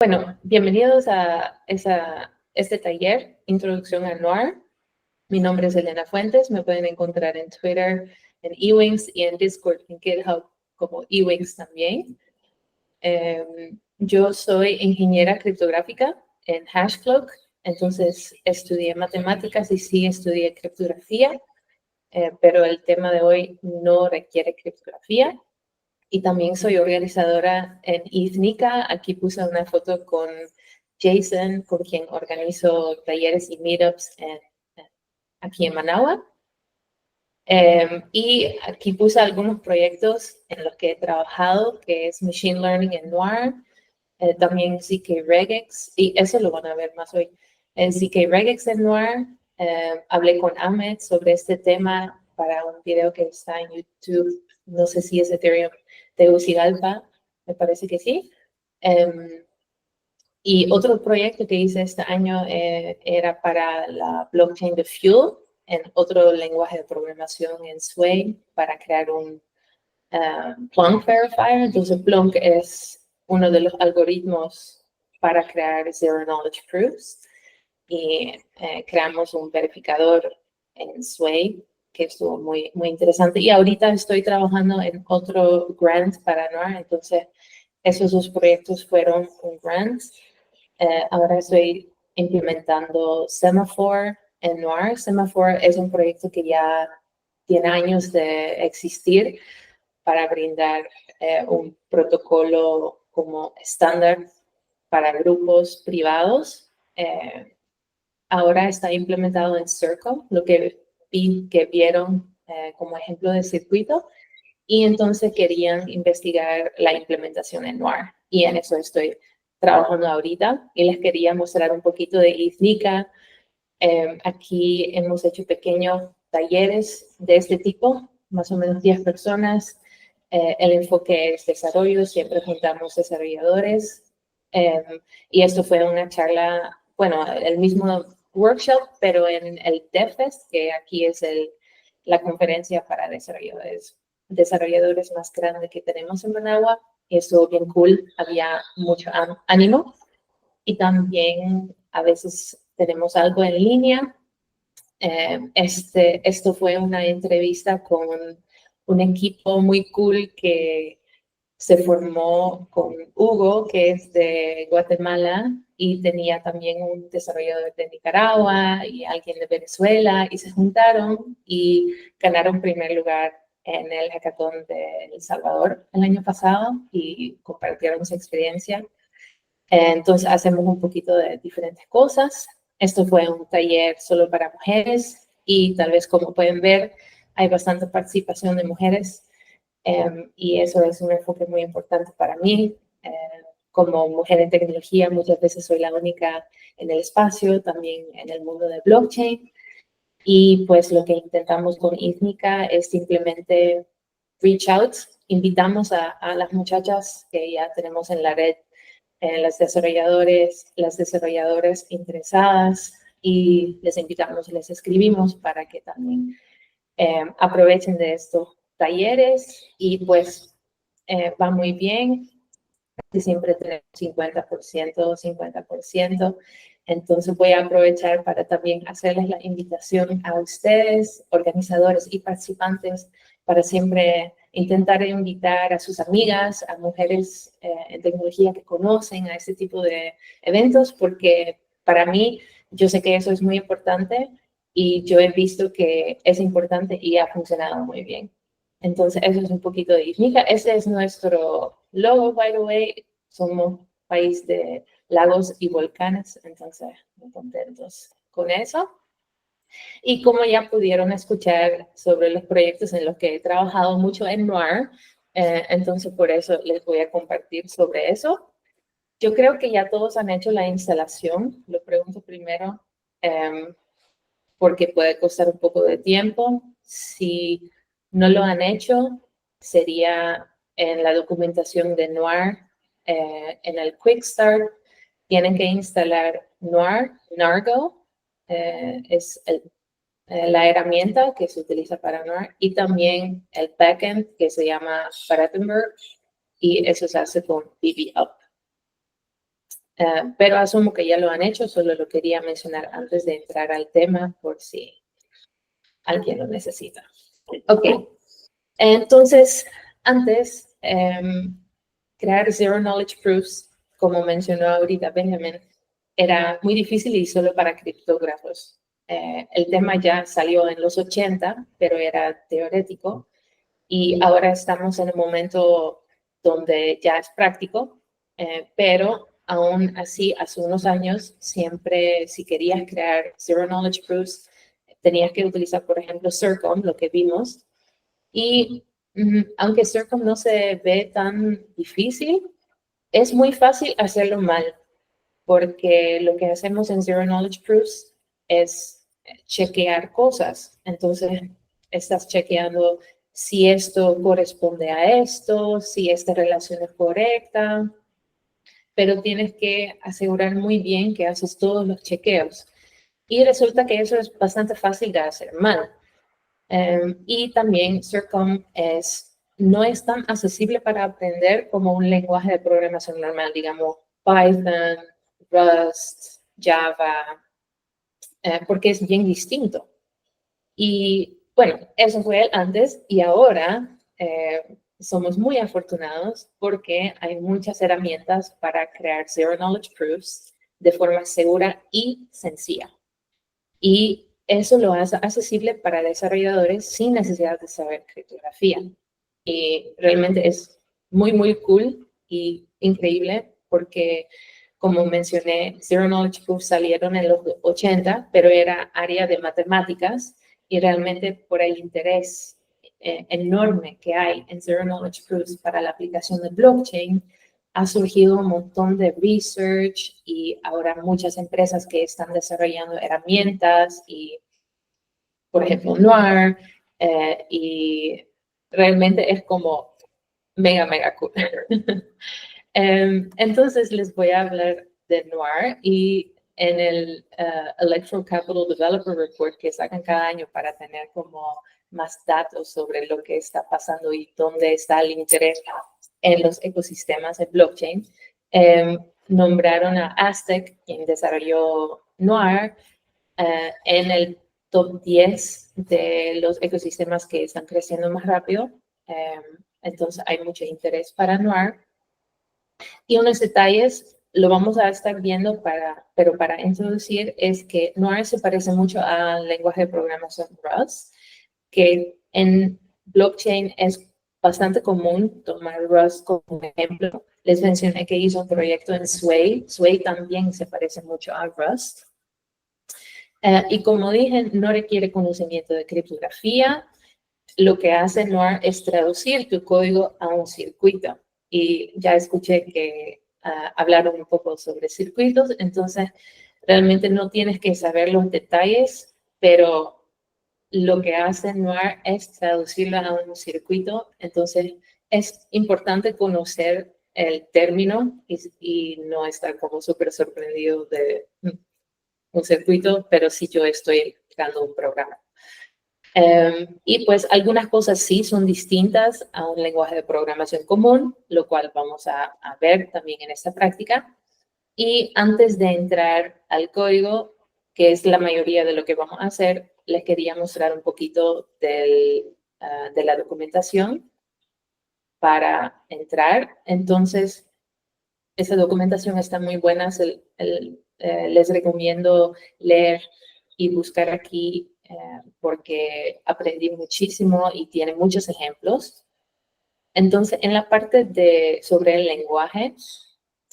Bueno, bienvenidos a este taller, Introducción al Noir. Mi nombre es Elena Fuentes, me pueden encontrar en Twitter, en eWings y en Discord, en GitHub como eWings también. Yo soy ingeniera criptográfica en HashClock, entonces estudié matemáticas y sí estudié criptografía, pero el tema de hoy no requiere criptografía. Y también soy organizadora en ITNICA. Aquí puse una foto con Jason, con quien organizo talleres y meetups aquí en Managua. Y aquí puse algunos proyectos en los que he trabajado, que es Machine Learning en Noir, también ZK-Regex, y eso lo van a ver más hoy. En ZK-Regex en Noir, hablé con Ahmed sobre este tema para un video que está en YouTube, no sé si es Ethereum Tegucigalpa, me parece que sí. Y otro proyecto que hice este año era para la blockchain de Fuel, en otro lenguaje de programación en Sway, para crear un Plonk Verifier. Entonces, Plonk es uno de los algoritmos para crear Zero Knowledge Proofs. Y creamos un verificador en Sway, que estuvo muy, muy interesante. Y ahorita estoy trabajando en otro grant para Noir, entonces esos dos proyectos fueron un grant. Ahora estoy implementando Semaphore en Noir. Semaphore es un proyecto que ya tiene años de existir para brindar un protocolo como estándar para grupos privados. Ahora está implementado en Circle, lo que vieron como ejemplo de circuito, y entonces querían investigar la implementación en Noir, y en eso estoy trabajando ahorita, y les quería mostrar un poquito de ITNICA. Aquí hemos hecho pequeños talleres de este tipo, más o menos 10 personas. El enfoque es desarrollo, siempre juntamos desarrolladores. Y esto fue una charla, bueno, el mismo workshop, pero en el DevFest, que aquí es la conferencia para desarrolladores más grande que tenemos en Managua. Y estuvo bien cool, había mucho ánimo. Y también a veces tenemos algo en línea. Esto fue una entrevista con un equipo muy cool que se formó con Hugo, que es de Guatemala, y tenía también un desarrollador de Nicaragua y alguien de Venezuela, y se juntaron y ganaron primer lugar en el hackathon de El Salvador el año pasado y compartieron su experiencia. Entonces hacemos un poquito de diferentes cosas. Esto fue un taller solo para mujeres y tal vez como pueden ver hay bastante participación de mujeres y eso es un enfoque muy importante para mí. Como mujer en tecnología muchas veces soy la única en el espacio, también en el mundo de blockchain, y pues lo que intentamos con ITNICA es simplemente reach out, invitamos a las muchachas que ya tenemos en la red, las desarrolladoras interesadas, y les invitamos, les escribimos para que también aprovechen de estos talleres, y pues va muy bien. Siempre tenemos 50%, 50%. Entonces voy a aprovechar para también hacerles la invitación a ustedes, organizadores y participantes, para siempre intentar invitar a sus amigas, a mujeres en tecnología que conocen a este tipo de eventos, porque para mí yo sé que eso es muy importante y yo he visto que es importante y ha funcionado muy bien. Entonces, eso es un poquito de ITNICA. Ese es nuestro logo, by the way. Somos país de lagos y volcanes, entonces muy contentos con eso. Y como ya pudieron escuchar sobre los proyectos en los que he trabajado mucho en Noir, entonces por eso les voy a compartir sobre eso. Yo creo que ya todos han hecho la instalación. Lo pregunto primero porque puede costar un poco de tiempo. Si no lo han hecho, sería en la documentación de Noir, en el Quick Start, tienen que instalar Noir, Nargo, es la herramienta que se utiliza para Noir, y también el backend que se llama Paratenberg, y eso se hace con BBUp. pero asumo que ya lo han hecho, solo lo quería mencionar antes de entrar al tema por si alguien lo necesita. Ok, entonces, antes, crear Zero Knowledge Proofs, como mencionó ahorita Benjamin, era muy difícil y solo para criptógrafos. El tema ya salió en los 80, pero era teórico, y ahora estamos en un momento donde ya es práctico, pero aún así, hace unos años, siempre si querías crear Zero Knowledge Proofs, tenías que utilizar, por ejemplo, CIRCOM, lo que vimos, y aunque CIRCOM no se ve tan difícil, es muy fácil hacerlo mal, porque lo que hacemos en Zero Knowledge Proofs es chequear cosas. Entonces, estás chequeando si esto corresponde a esto, si esta relación es correcta, pero tienes que asegurar muy bien que haces todos los chequeos. Y resulta que eso es bastante fácil de hacer mal. Y también CIRCOM no es tan accesible para aprender como un lenguaje de programación normal, digamos Python, Rust, Java, porque es bien distinto. Y bueno, eso fue el antes y ahora somos muy afortunados porque hay muchas herramientas para crear Zero Knowledge Proofs de forma segura y sencilla. Y eso lo hace accesible para desarrolladores sin necesidad de saber criptografía. Y realmente es muy, muy cool y increíble porque, como mencioné, Zero Knowledge Proofs salieron en los 80, pero era área de matemáticas y realmente por el interés enorme que hay en Zero Knowledge Proofs para la aplicación de blockchain, ha surgido un montón de research y ahora muchas empresas que están desarrollando herramientas y, por ejemplo, Noir, y realmente es como mega, mega cool. Entonces les voy a hablar de Noir y en el Electro Capital Developer Report que sacan cada año para tener como más datos sobre lo que está pasando y dónde está el interés en los ecosistemas de blockchain, nombraron a Aztec, quien desarrolló Noir, en el top 10 de los ecosistemas que están creciendo más rápido. Entonces hay mucho interés para Noir. Y unos detalles lo vamos a estar viendo, pero para introducir es que Noir se parece mucho al lenguaje de programación Rust, que en blockchain es bastante común tomar Rust como ejemplo. Les mencioné que hizo un proyecto en Sway. Sway también se parece mucho a Rust. Y como dije, no requiere conocimiento de criptografía. Lo que hace Noir es traducir tu código a un circuito. Y ya escuché que hablaron un poco sobre circuitos, entonces realmente no tienes que saber los detalles, pero lo que hace Noir es traducirlo a un circuito, entonces es importante conocer el término y no estar como súper sorprendido de un circuito, pero sí yo estoy creando un programa. Y pues algunas cosas sí son distintas a un lenguaje de programación común, lo cual vamos a ver también en esta práctica. Y antes de entrar al código, que es la mayoría de lo que vamos a hacer, les quería mostrar un poquito de la documentación para entrar. Entonces, esa documentación está muy buena. Les recomiendo leer y buscar aquí porque aprendí muchísimo y tiene muchos ejemplos. Entonces, en la parte sobre el lenguaje,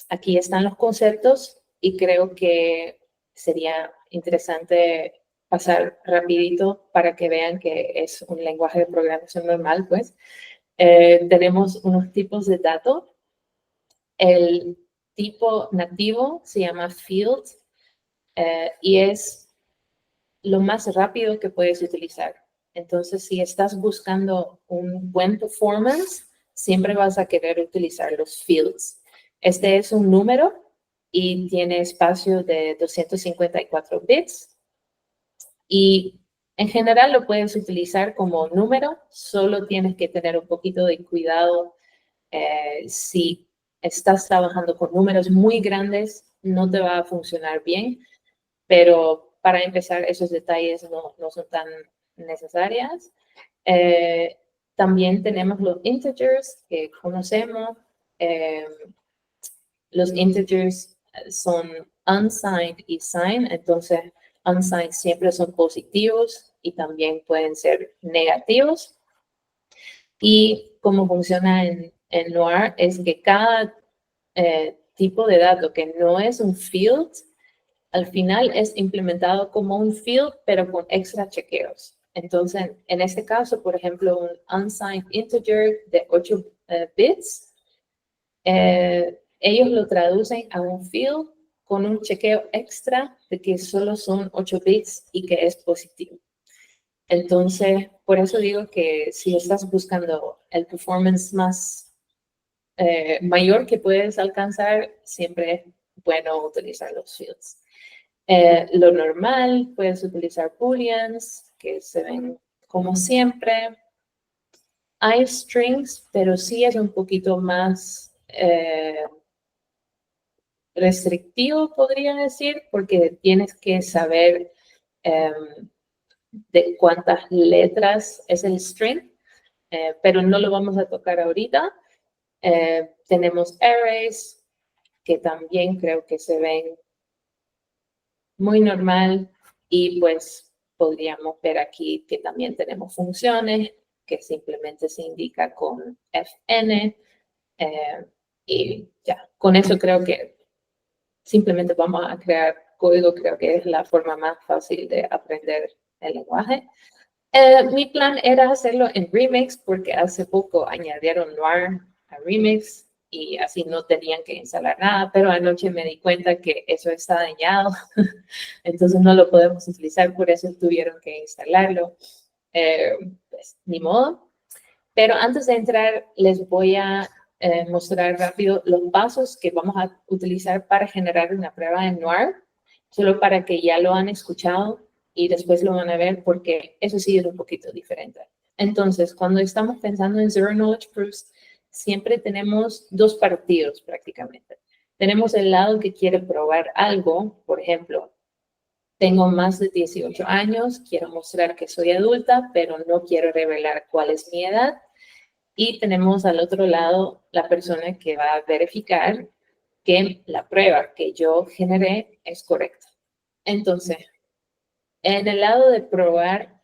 aquí están los conceptos y creo que sería interesante pasar rapidito para que vean que es un lenguaje de programación normal, pues. Tenemos unos tipos de datos. El tipo nativo se llama field y es lo más rápido que puedes utilizar. Entonces, si estás buscando un buen performance, siempre vas a querer utilizar los fields. Este es un número y tiene espacio de 254 bits. Y en general lo puedes utilizar como número, solo tienes que tener un poquito de cuidado si estás trabajando con números muy grandes, no te va a funcionar bien, pero para empezar esos detalles no son tan necesarias. También tenemos los integers que conocemos. Los integers son unsigned y signed, entonces unsigned siempre son positivos y también pueden ser negativos. Y cómo funciona en Noir es que cada tipo de dato que no es un field, al final es implementado como un field, pero con extra chequeos. Entonces, en este caso, por ejemplo, un unsigned integer de 8 bits, ellos lo traducen a un field con un chequeo extra de que solo son 8 bits y que es positivo. Entonces, por eso digo que si estás buscando el performance más mayor que puedes alcanzar, siempre es bueno utilizar los fields. Lo normal, puedes utilizar booleans, que se ven como siempre. Hay strings, pero sí es un poquito más restrictivo, podría decir, porque tienes que saber de cuántas letras es el string, pero no lo vamos a tocar ahorita. Tenemos arrays, que también creo que se ven muy normal, y pues podríamos ver aquí que también tenemos funciones que simplemente se indica con fn, y ya, con eso creo que simplemente vamos a crear código. Creo que es la forma más fácil de aprender el lenguaje. Mi plan era hacerlo en Remix porque hace poco añadieron Noir a Remix y así no tenían que instalar nada, pero anoche me di cuenta que eso está dañado, entonces no lo podemos utilizar, por eso tuvieron que instalarlo. Pues ni modo. Pero antes de entrar, les voy a mostrar rápido los pasos que vamos a utilizar para generar una prueba en Noir, solo para que ya lo han escuchado y después lo van a ver, porque eso sí es un poquito diferente. Entonces, cuando estamos pensando en Zero Knowledge Proofs, siempre tenemos dos partidos prácticamente. Tenemos el lado que quiere probar algo, por ejemplo, tengo más de 18 años, quiero mostrar que soy adulta, pero no quiero revelar cuál es mi edad. Y tenemos al otro lado la persona que va a verificar que la prueba que yo generé es correcta. Entonces, en el lado de probar,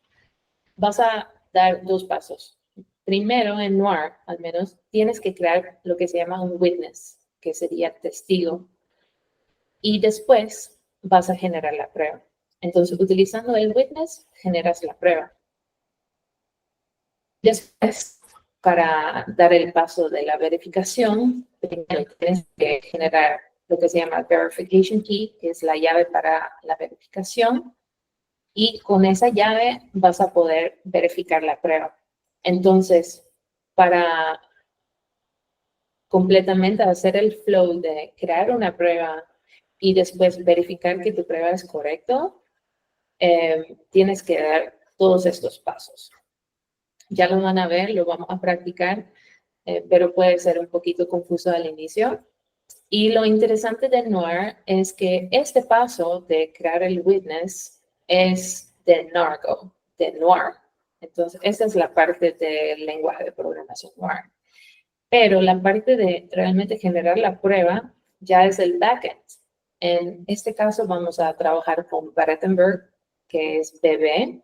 vas a dar dos pasos. Primero, en Noir, al menos, tienes que crear lo que se llama un witness, que sería testigo. Y después vas a generar la prueba. Entonces, utilizando el witness, generas la prueba. Después, para dar el paso de la verificación, primero tienes que generar lo que se llama verification key, que es la llave para la verificación, y con esa llave vas a poder verificar la prueba. Entonces, para completamente hacer el flow de crear una prueba y después verificar que tu prueba es correcta, tienes que dar todos estos pasos. Ya lo van a ver, lo vamos a practicar, pero puede ser un poquito confuso al inicio. Y lo interesante de Noir es que este paso de crear el witness es de Nargo, de Noir. Entonces, esa es la parte del lenguaje de programación Noir. Pero la parte de realmente generar la prueba ya es el backend. En este caso vamos a trabajar con Berettenberg, que es BB,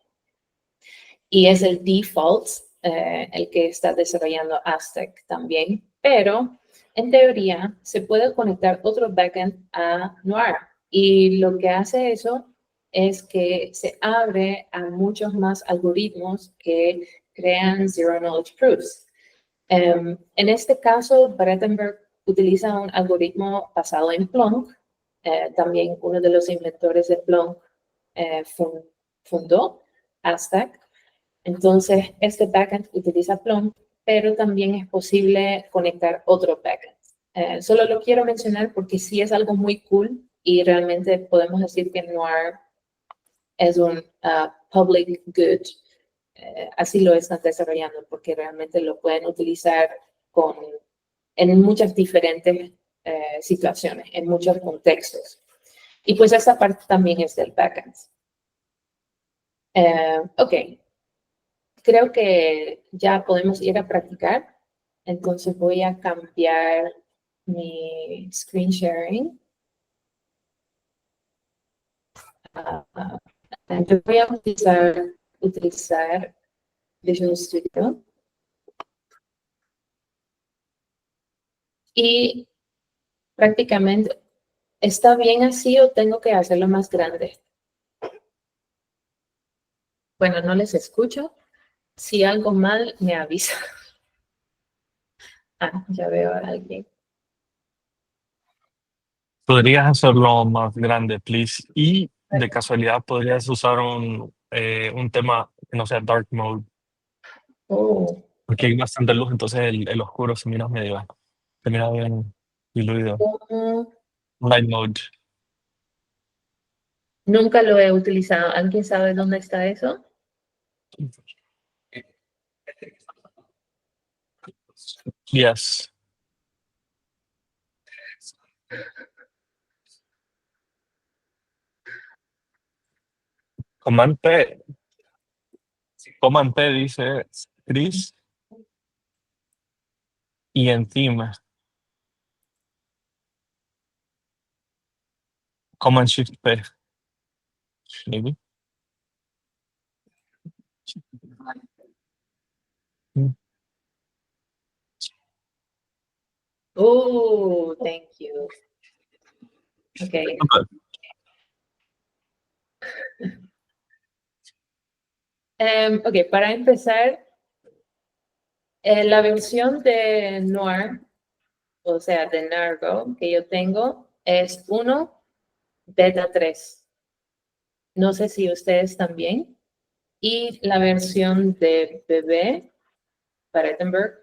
y es el default, el que está desarrollando Aztec también, pero en teoría se puede conectar otro backend a Noir, y lo que hace eso es que se abre a muchos más algoritmos que crean Zero Knowledge Proofs. En este caso, Berettenberg utiliza un algoritmo basado en Plonk. También uno de los inventores de Plonk fundó Aztec. Entonces, este backend utiliza Plum, pero también es posible conectar otro backend. Solo lo quiero mencionar porque sí es algo muy cool y realmente podemos decir que Noir es un public good. Así lo están desarrollando porque realmente lo pueden utilizar en muchas diferentes situaciones, en muchos contextos. Y pues esa parte también es del backend. Ok, creo que ya podemos ir a practicar. Entonces voy a cambiar mi screen sharing. Yo voy a utilizar Visual Studio. Y prácticamente, ¿está bien así o tengo que hacerlo más grande? Bueno, no les escucho. Si algo mal, me avisa. Ah, ya veo a alguien. Podrías hacerlo más grande, please. Y de casualidad podrías usar un tema que no sea dark mode, Oh. porque hay bastante luz, entonces el oscuro se mira bien diluido. Night mode. Nunca lo he utilizado. ¿Alguien sabe dónde está eso? Yes. Command P. Command P dice Chris y encima Command Shift P. Maybe. Oh, thank you. Okay. Ok, para empezar, la versión de Noir, o sea, de Nargo, que yo tengo, es 1 beta 3. No sé si ustedes también. Y la versión de Bebé, para Edinburgh,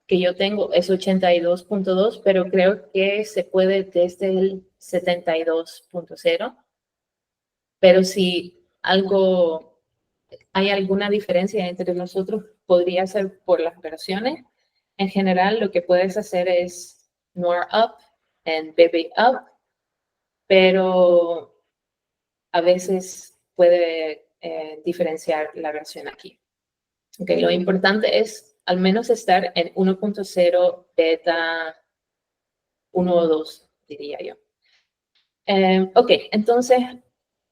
que yo tengo es 82.2, pero creo que se puede desde el 72.0. Pero si hay alguna diferencia entre nosotros, podría ser por las versiones. En general, lo que puedes hacer es Noir Up and Baby Up, pero a veces puede diferenciar la versión aquí. Okay, lo importante es al menos estar en 1.0 beta 1 o 2, diría yo. Ok, entonces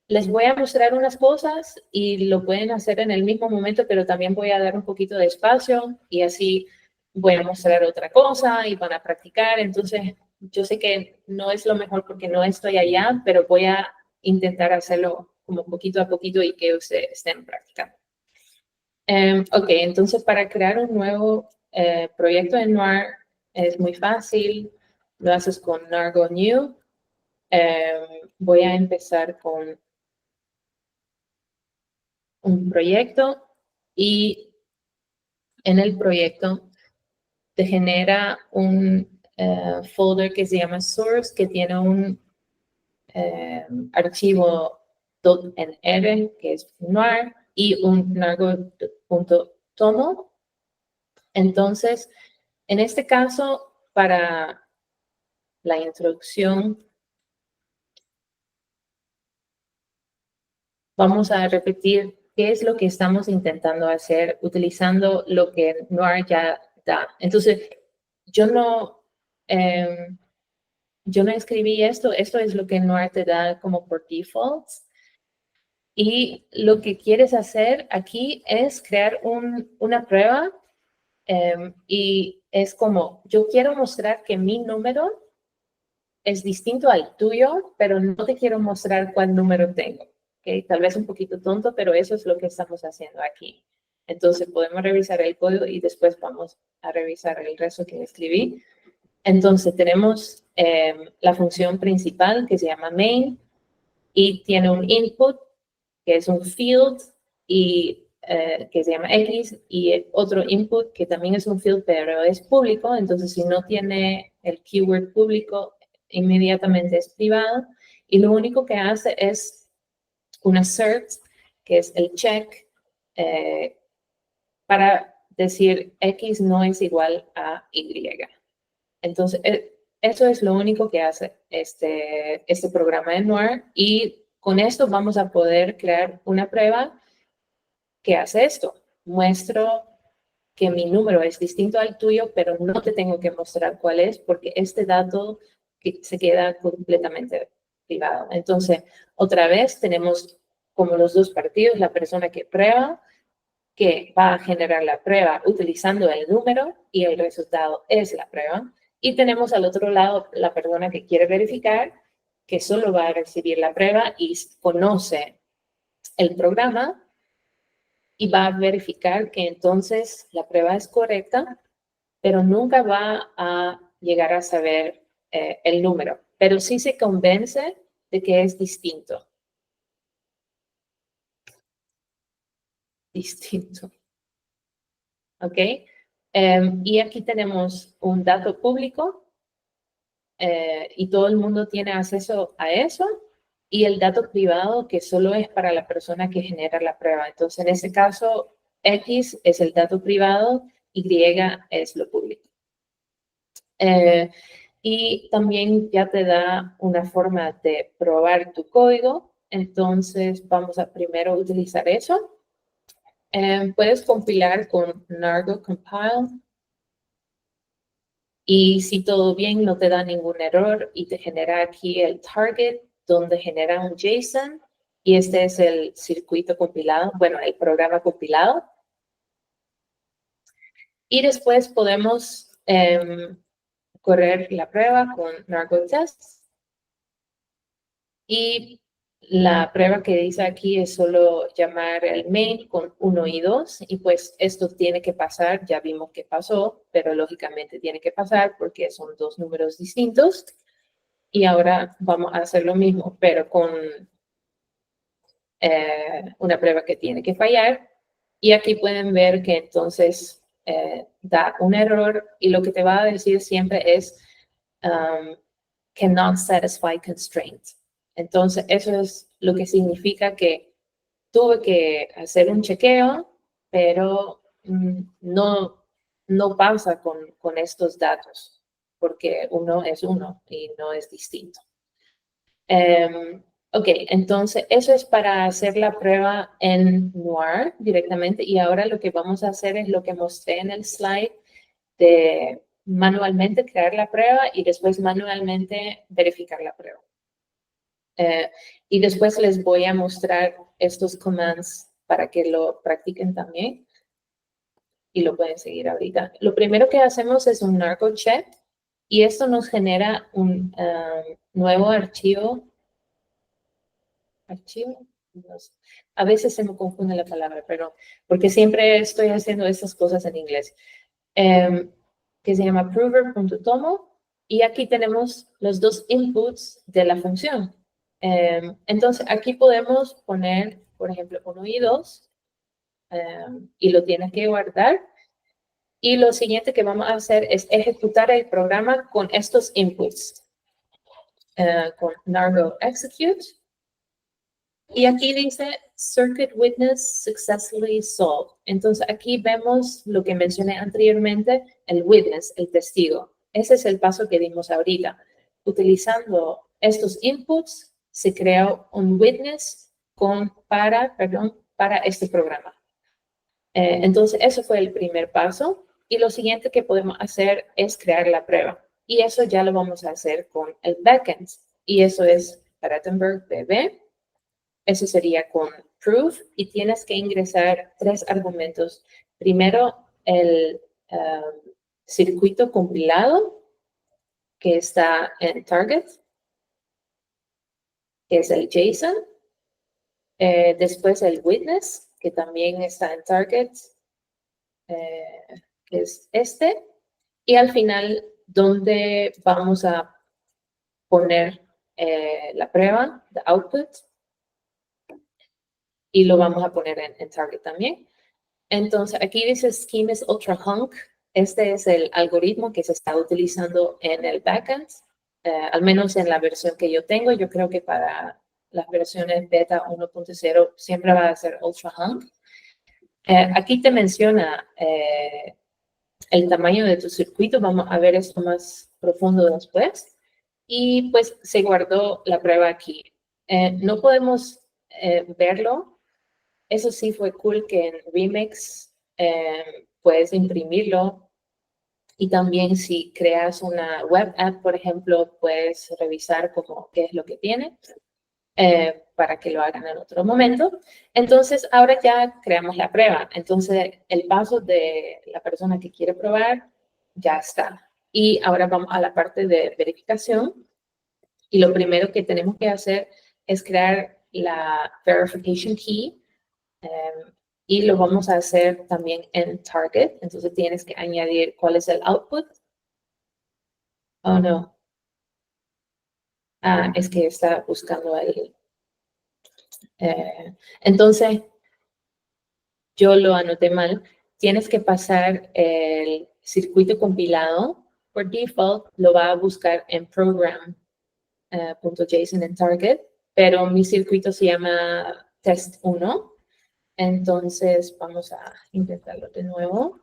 les voy a mostrar unas cosas y lo pueden hacer en el mismo momento, pero también voy a dar un poquito de espacio y así voy a mostrar otra cosa y van a practicar. Entonces, yo sé que no es lo mejor porque no estoy allá, pero voy a intentar hacerlo como poquito a poquito y que ustedes estén practicando. Ok, entonces para crear un nuevo proyecto en Noir es muy fácil. Lo haces con Nargo New. Voy a empezar con un proyecto y en el proyecto te genera un folder que se llama source, que tiene un archivo .nr, que es Noir, y un nargo.tomo. Entonces, en este caso, para la introducción, vamos a repetir qué es lo que estamos intentando hacer utilizando lo que Noir ya da. Entonces, yo no escribí esto es lo que Noir te da como por default. Y lo que quieres hacer aquí es crear una prueba y es como, yo quiero mostrar que mi número es distinto al tuyo, pero no te quiero mostrar cuál número tengo. ¿Okay? Tal vez un poquito tonto, pero eso es lo que estamos haciendo aquí. Entonces podemos revisar el código y después vamos a revisar el resto que escribí. Entonces tenemos la función principal que se llama main y tiene un input que es un field y que se llama X y otro input que también es un field pero es público, entonces si no tiene el keyword público inmediatamente es privado y lo único que hace es un assert que es el check para decir X no es igual a Y. Entonces eso es lo único que hace este programa de NUAR, y con esto vamos a poder crear una prueba que hace esto. Muestro que mi número es distinto al tuyo, pero no te tengo que mostrar cuál es, porque este dato se queda completamente privado. Entonces, otra vez tenemos como los dos partidos, la persona que prueba, que va a generar la prueba utilizando el número y el resultado es la prueba. Y tenemos al otro lado la persona que quiere verificar, que solo va a recibir la prueba y conoce el programa y va a verificar que entonces la prueba es correcta, pero nunca va a llegar a saber el número, pero sí se convence de que es distinto. ¿Ok? Y aquí tenemos un dato público y todo el mundo tiene acceso a eso, y el dato privado que solo es para la persona que genera la prueba. Entonces, en este caso, X es el dato privado, Y es lo público. Y también ya te da una forma de probar tu código. Entonces, vamos a primero utilizar eso. Puedes compilar con Nargo Compile. Y si todo bien, no te da ningún error y te genera aquí el target, donde genera un JSON. Y este es el circuito compilado, bueno, el programa compilado. Y después podemos correr la prueba con Nargo Test. Y la prueba que dice aquí es solo llamar el main con 1 y 2. Y pues esto tiene que pasar, ya vimos que pasó, pero lógicamente tiene que pasar porque son dos números distintos. Y ahora vamos a hacer lo mismo, pero con una prueba que tiene que fallar. Y aquí pueden ver que entonces da un error y lo que te va a decir siempre es cannot satisfy constraint. Entonces, eso es lo que significa que tuve que hacer un chequeo, pero no pasa con estos datos, porque uno es uno y no es distinto. Ok, entonces eso es para hacer la prueba en NUAR directamente, y ahora lo que vamos a hacer es lo que mostré en el slide de manualmente crear la prueba y después manualmente verificar la prueba. Y después les voy a mostrar estos commands para que lo practiquen también y lo pueden seguir ahorita. Lo primero que hacemos es un narco check y esto nos genera un nuevo archivo. No sé. A veces se me confunde la palabra, pero porque siempre estoy haciendo estas cosas en inglés. Que se llama prover.tomo, y aquí tenemos los dos inputs de la función. Entonces, aquí podemos poner, por ejemplo, 1 y 2, y lo tienes que guardar. Y lo siguiente que vamos a hacer es ejecutar el programa con estos inputs, con Nargo execute. Y aquí dice Circuit Witness Successfully Solved. Entonces aquí vemos lo que mencioné anteriormente, el witness, el testigo. Ese es el paso que dimos ahorita. Utilizando estos inputs, se creó un witness para este programa. Entonces eso fue el primer paso. Y lo siguiente que podemos hacer es crear la prueba. Y eso ya lo vamos a hacer con el backend. Y eso es Paratenberg DB. Eso sería con proof, y tienes que ingresar 3 argumentos. Primero, el circuito compilado que está en target, que es el JSON. Después el witness, que también está en target, que es este. Y al final, donde vamos a poner la prueba, the output, y lo vamos a poner en target también. Entonces, aquí dice Scheme is ultra hunk. Este es el algoritmo que se está utilizando en el backend, al menos en la versión que yo tengo. Yo creo que para las versiones beta 1.0 siempre va a ser ultra hunk. Aquí te menciona el tamaño de tu circuito. Vamos a ver esto más profundo después. Y pues se guardó la prueba aquí. No podemos verlo. Eso sí fue cool que en Remix puedes imprimirlo. Y también si creas una web app, por ejemplo, puedes revisar qué es lo que tiene para que lo hagan en otro momento. Entonces, ahora ya creamos la prueba. Entonces, el paso de la persona que quiere probar ya está. Y ahora vamos a la parte de verificación. Y lo primero que tenemos que hacer es crear la verification key. Y lo vamos a hacer también en Target. Entonces tienes que añadir cuál es el output. Oh, no. Ah, es que está buscando el... entonces, yo lo anoté mal. Tienes que pasar el circuito compilado. Por default, lo va a buscar en program.json en Target, pero mi circuito se llama test 1. Entonces, vamos a intentarlo de nuevo.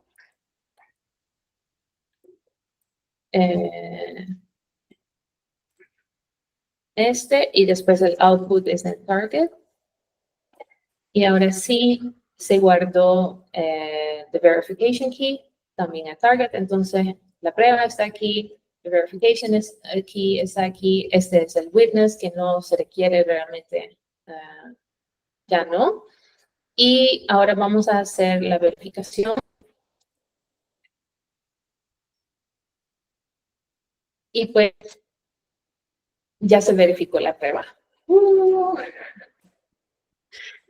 Y después el output es en Target. Y ahora sí se guardó the verification key también a Target. Entonces, la prueba está aquí, the verification key está aquí. Este es el witness que no se requiere realmente, ya no. Y ahora vamos a hacer la verificación. Y pues ya se verificó la prueba.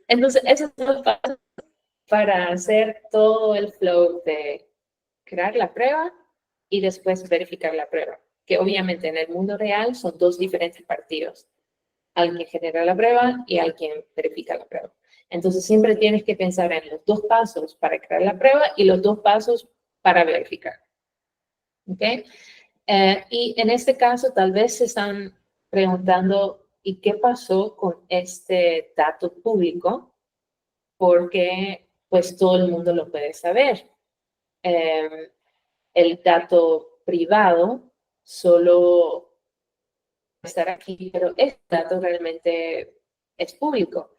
Entonces, esos son los pasos para hacer todo el flow de crear la prueba y después verificar la prueba. Que obviamente en el mundo real son dos diferentes partidos. Alguien genera la prueba y alguien verifica la prueba. Entonces siempre tienes que pensar en los dos pasos para crear la prueba y los dos pasos para verificar. ¿Ok? Y en este caso tal vez se están preguntando, ¿y qué pasó con este dato público? Porque pues todo el mundo lo puede saber. El dato privado solo estar aquí, pero este dato realmente es público.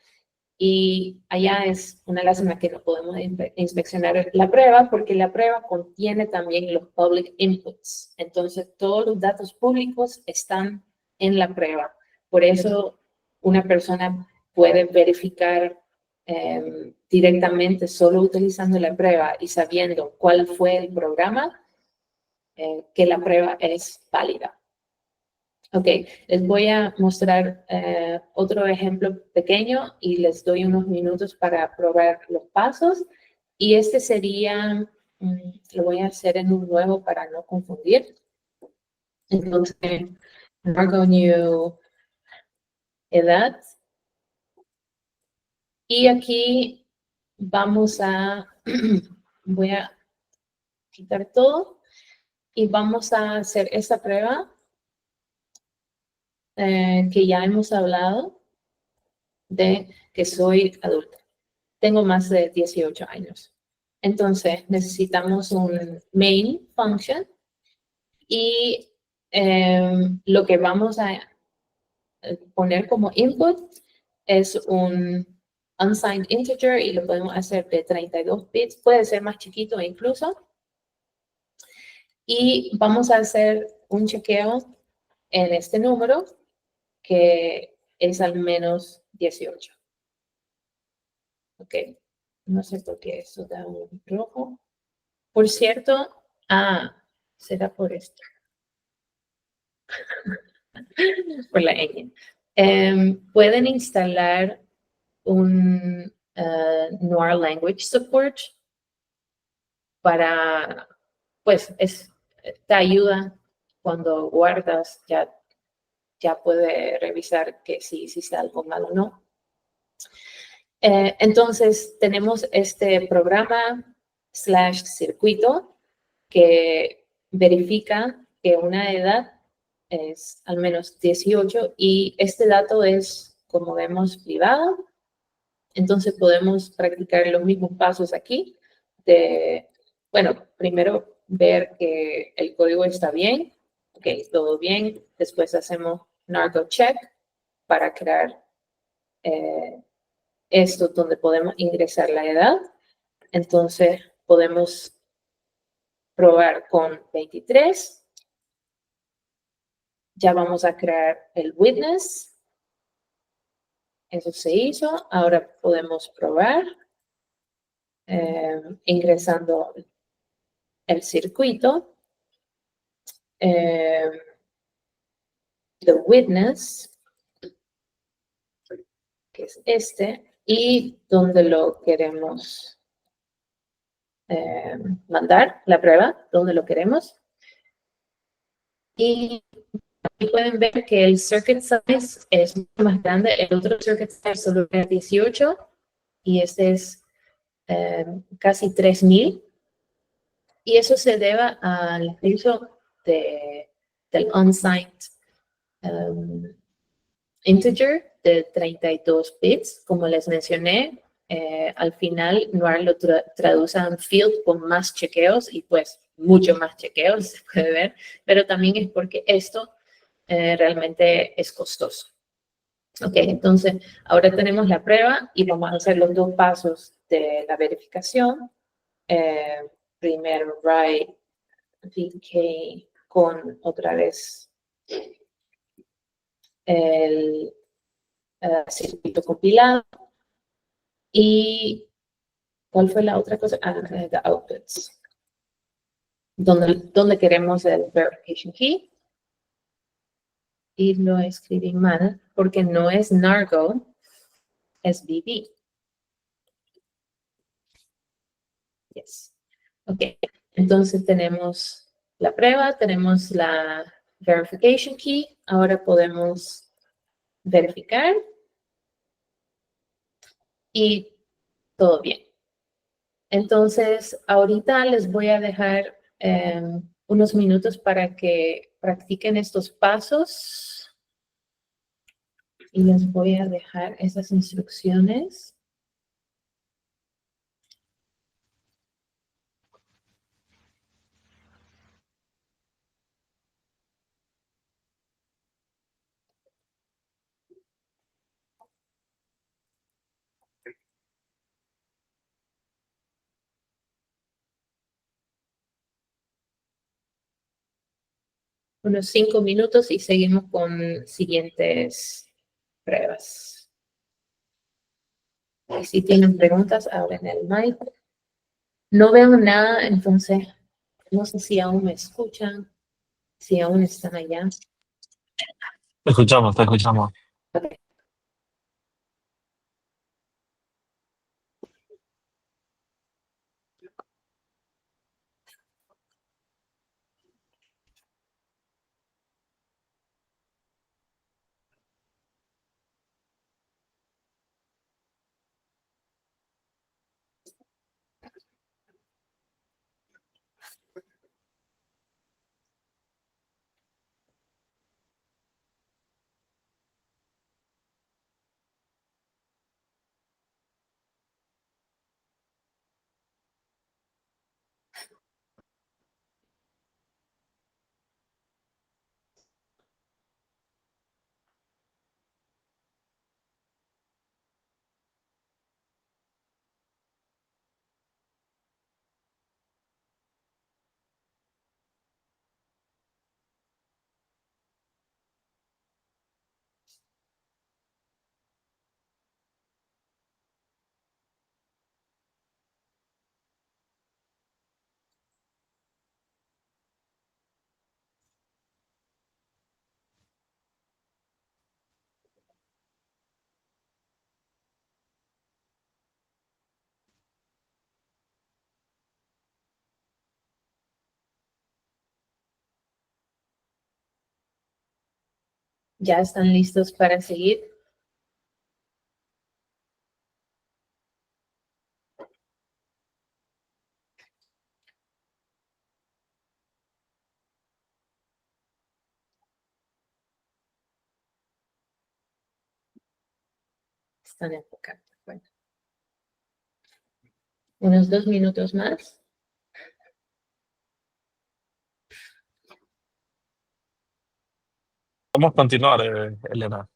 Y allá es una lástima que no podemos inspeccionar la prueba porque la prueba contiene también los public inputs. Entonces, todos los datos públicos están en la prueba. Por eso, una persona puede verificar directamente solo utilizando la prueba y sabiendo cuál fue el programa, que la prueba es válida. Ok, les voy a mostrar otro ejemplo pequeño y les doy unos minutos para probar los pasos. Y este sería, lo voy a hacer en un nuevo para no confundir. Entonces, Marco New edad. Y aquí vamos a, voy a quitar todo y vamos a hacer esta prueba que ya hemos hablado de que soy adulta. Tengo más de 18 años. Entonces, necesitamos un main function y lo que vamos a poner como input es un unsigned integer y lo podemos hacer de 32 bits. Puede ser más chiquito incluso. Y vamos a hacer un chequeo en este número que es al menos 18. Ok, no sé por qué eso da un rojo. Por cierto, será por esto. Por la ñ. Pueden instalar un Noir Language Support para, pues, te ayuda cuando guardas, ya puede revisar que si hiciste algo mal o no. Entonces, tenemos este programa /circuito que verifica que una edad es al menos 18 y este dato es, como vemos, privado. Entonces, podemos practicar los mismos pasos aquí. Bueno, primero ver que el código está bien. Ok, todo bien. Después hacemos Nargo check para crear esto donde podemos ingresar la edad. Entonces podemos probar con 23. Ya vamos a crear el witness. Eso se hizo. Ahora podemos probar ingresando el circuito. The witness, que es este, y donde lo queremos mandar la prueba, donde lo queremos. Y pueden ver que el circuit size es mucho más grande. El otro circuit size solo era 18 y este es casi 3000. Y eso se debe al uso del unsigned integer de 32 bits. Como les mencioné, al final NUAR lo traduce a un field con más chequeos y pues mucho más chequeos, se puede ver, pero también es porque esto realmente es costoso. Ok, entonces ahora tenemos la prueba y vamos a hacer los dos pasos de la verificación. Primero, write VK con otra vez el circuito compilado. ¿Y cuál fue la otra cosa? The outputs. Donde queremos el verification key. Y lo escribí mal porque no es Nargo, es BB. Yes. Ok, entonces tenemos la prueba, tenemos la verification key. Ahora podemos verificar y todo bien. Entonces, ahorita les voy a dejar unos minutos para que practiquen estos pasos y les voy a dejar esas instrucciones. Unos 5 minutos y seguimos con siguientes pruebas. Y si tienen preguntas, abren el mic. No veo nada, entonces no sé si aún me escuchan, si aún están allá. Te escuchamos, te escuchamos. Okay. ¿Ya están listos para seguir? Están enfocando. Bueno. Unos 2 minutos más. Vamos a continuar, Elena.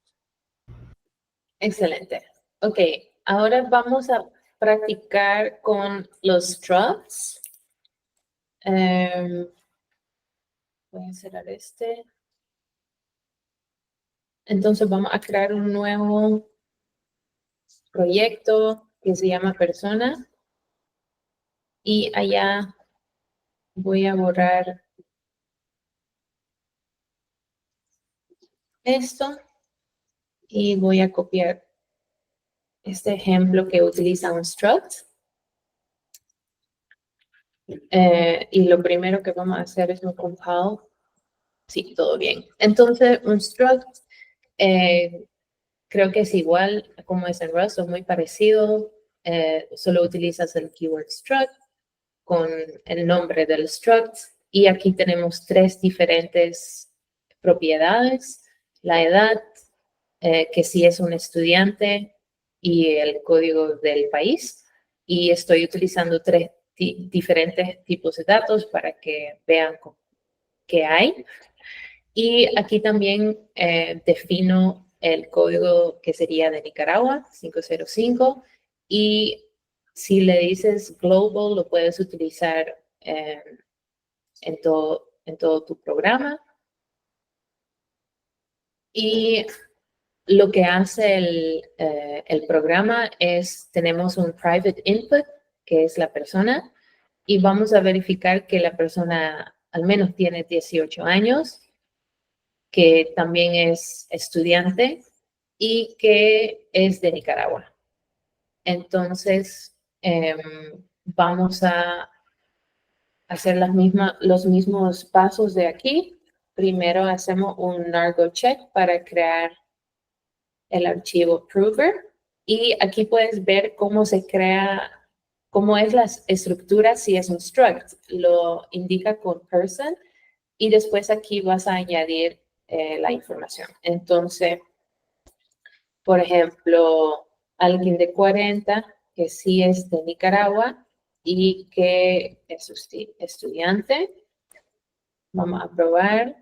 Excelente. Ok, ahora vamos a practicar con los structs. Voy a cerrar este. Entonces vamos a crear un nuevo proyecto que se llama persona. Y allá voy a borrar esto y voy a copiar este ejemplo que utiliza un struct. Y lo primero que vamos a hacer es un compile. Sí, todo bien. Entonces, un struct creo que es igual como es en Rust, es muy parecido. Solo utilizas el keyword struct con el nombre del struct. Y aquí tenemos tres diferentes propiedades. La edad, que si es un estudiante, y el código del país. Y estoy utilizando tres diferentes tipos de datos para que vean qué hay. Y aquí también defino el código que sería de Nicaragua, 505. Y si le dices global, lo puedes utilizar en todo tu programa. Y lo que hace el programa es, tenemos un private input, que es la persona, y vamos a verificar que la persona al menos tiene 18 años, que también es estudiante y que es de Nicaragua. Entonces, vamos a hacer los mismos pasos de aquí. Primero hacemos un nargo check para crear el archivo prover. Y aquí puedes ver cómo se crea, cómo es la estructura si es un struct. Lo indica con person y después aquí vas a añadir la información. Entonces, por ejemplo, alguien de 40 que sí es de Nicaragua y que es estudiante. Vamos a probar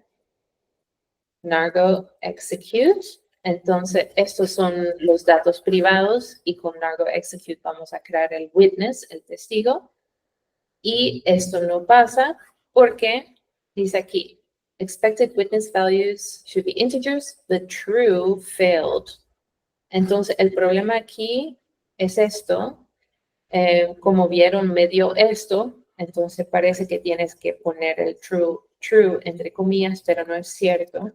Nargo Execute. Entonces, estos son los datos privados y con Nargo Execute vamos a crear el witness, el testigo. Y esto no pasa porque dice aquí, expected witness values should be integers, the true failed. Entonces, el problema aquí es esto. Como vieron, me dio esto, entonces parece que tienes que poner el true entre comillas, pero no es cierto.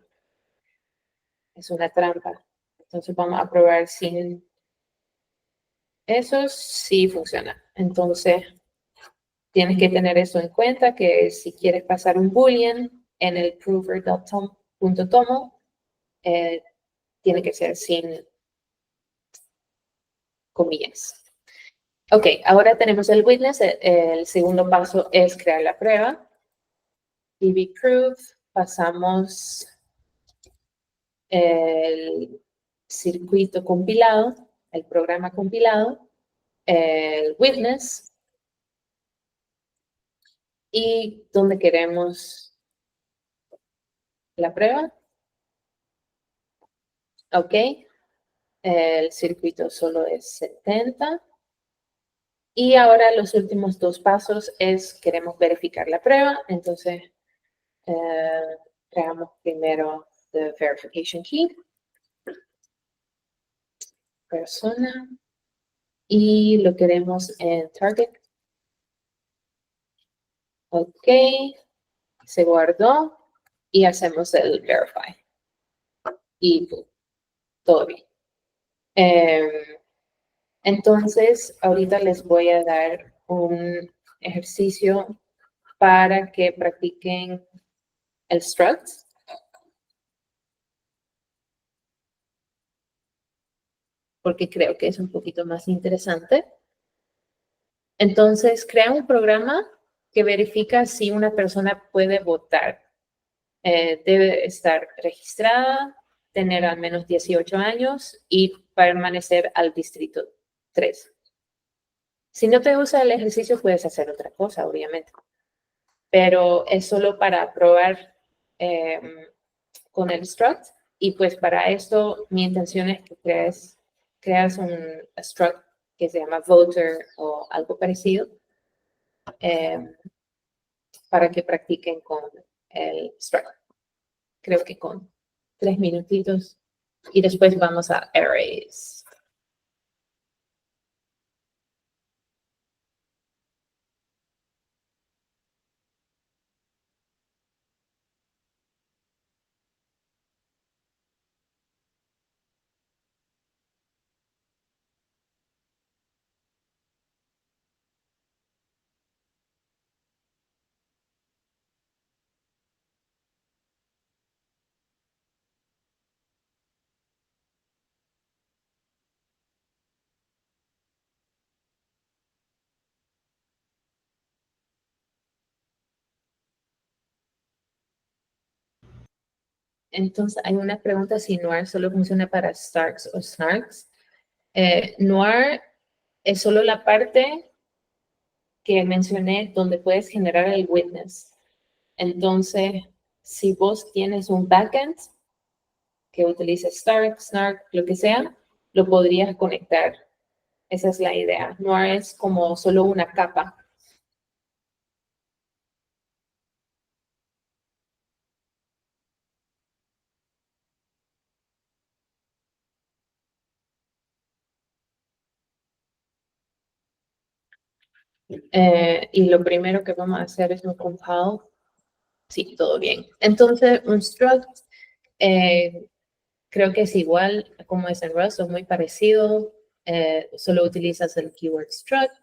Es una trampa. Entonces vamos a probar si eso sí funciona. Entonces tienes que tener eso en cuenta, que si quieres pasar un boolean en el prover.tomo, tiene que ser sin comillas. Ok, ahora tenemos el witness. El segundo paso es crear la prueba. dbprove, pasamos el circuito compilado, el programa compilado, el witness, y donde queremos la prueba. Ok, el circuito solo es 70. Y ahora los últimos dos pasos es, queremos verificar la prueba, entonces creamos primero the verification key, persona, y lo queremos en target. Ok, se guardó y hacemos el verify. Y todo bien. Entonces, ahorita les voy a dar un ejercicio para que practiquen el struct. Porque creo que es un poquito más interesante. Entonces, crea un programa que verifica si una persona puede votar. Debe estar registrada, tener al menos 18 años y permanecer al distrito 3. Si no te gusta el ejercicio, puedes hacer otra cosa, obviamente. Pero es solo para probar con el struct. Y pues para esto mi intención es que creas un struct que se llama voter o algo parecido para que practiquen con el struct. Creo que con 3 minutitos. Y después vamos a arrays. Entonces, hay una pregunta si Noir solo funciona para Starks o Snarks. Noir es solo la parte que mencioné donde puedes generar el witness. Entonces, si vos tienes un backend que utilice Stark, Snark, lo que sea, lo podrías conectar. Esa es la idea. Noir es como solo una capa. Y lo primero que vamos a hacer es un compile. Sí, todo bien. Entonces, un struct, creo que es igual como es en Rust, es muy parecido. Solo utilizas el keyword struct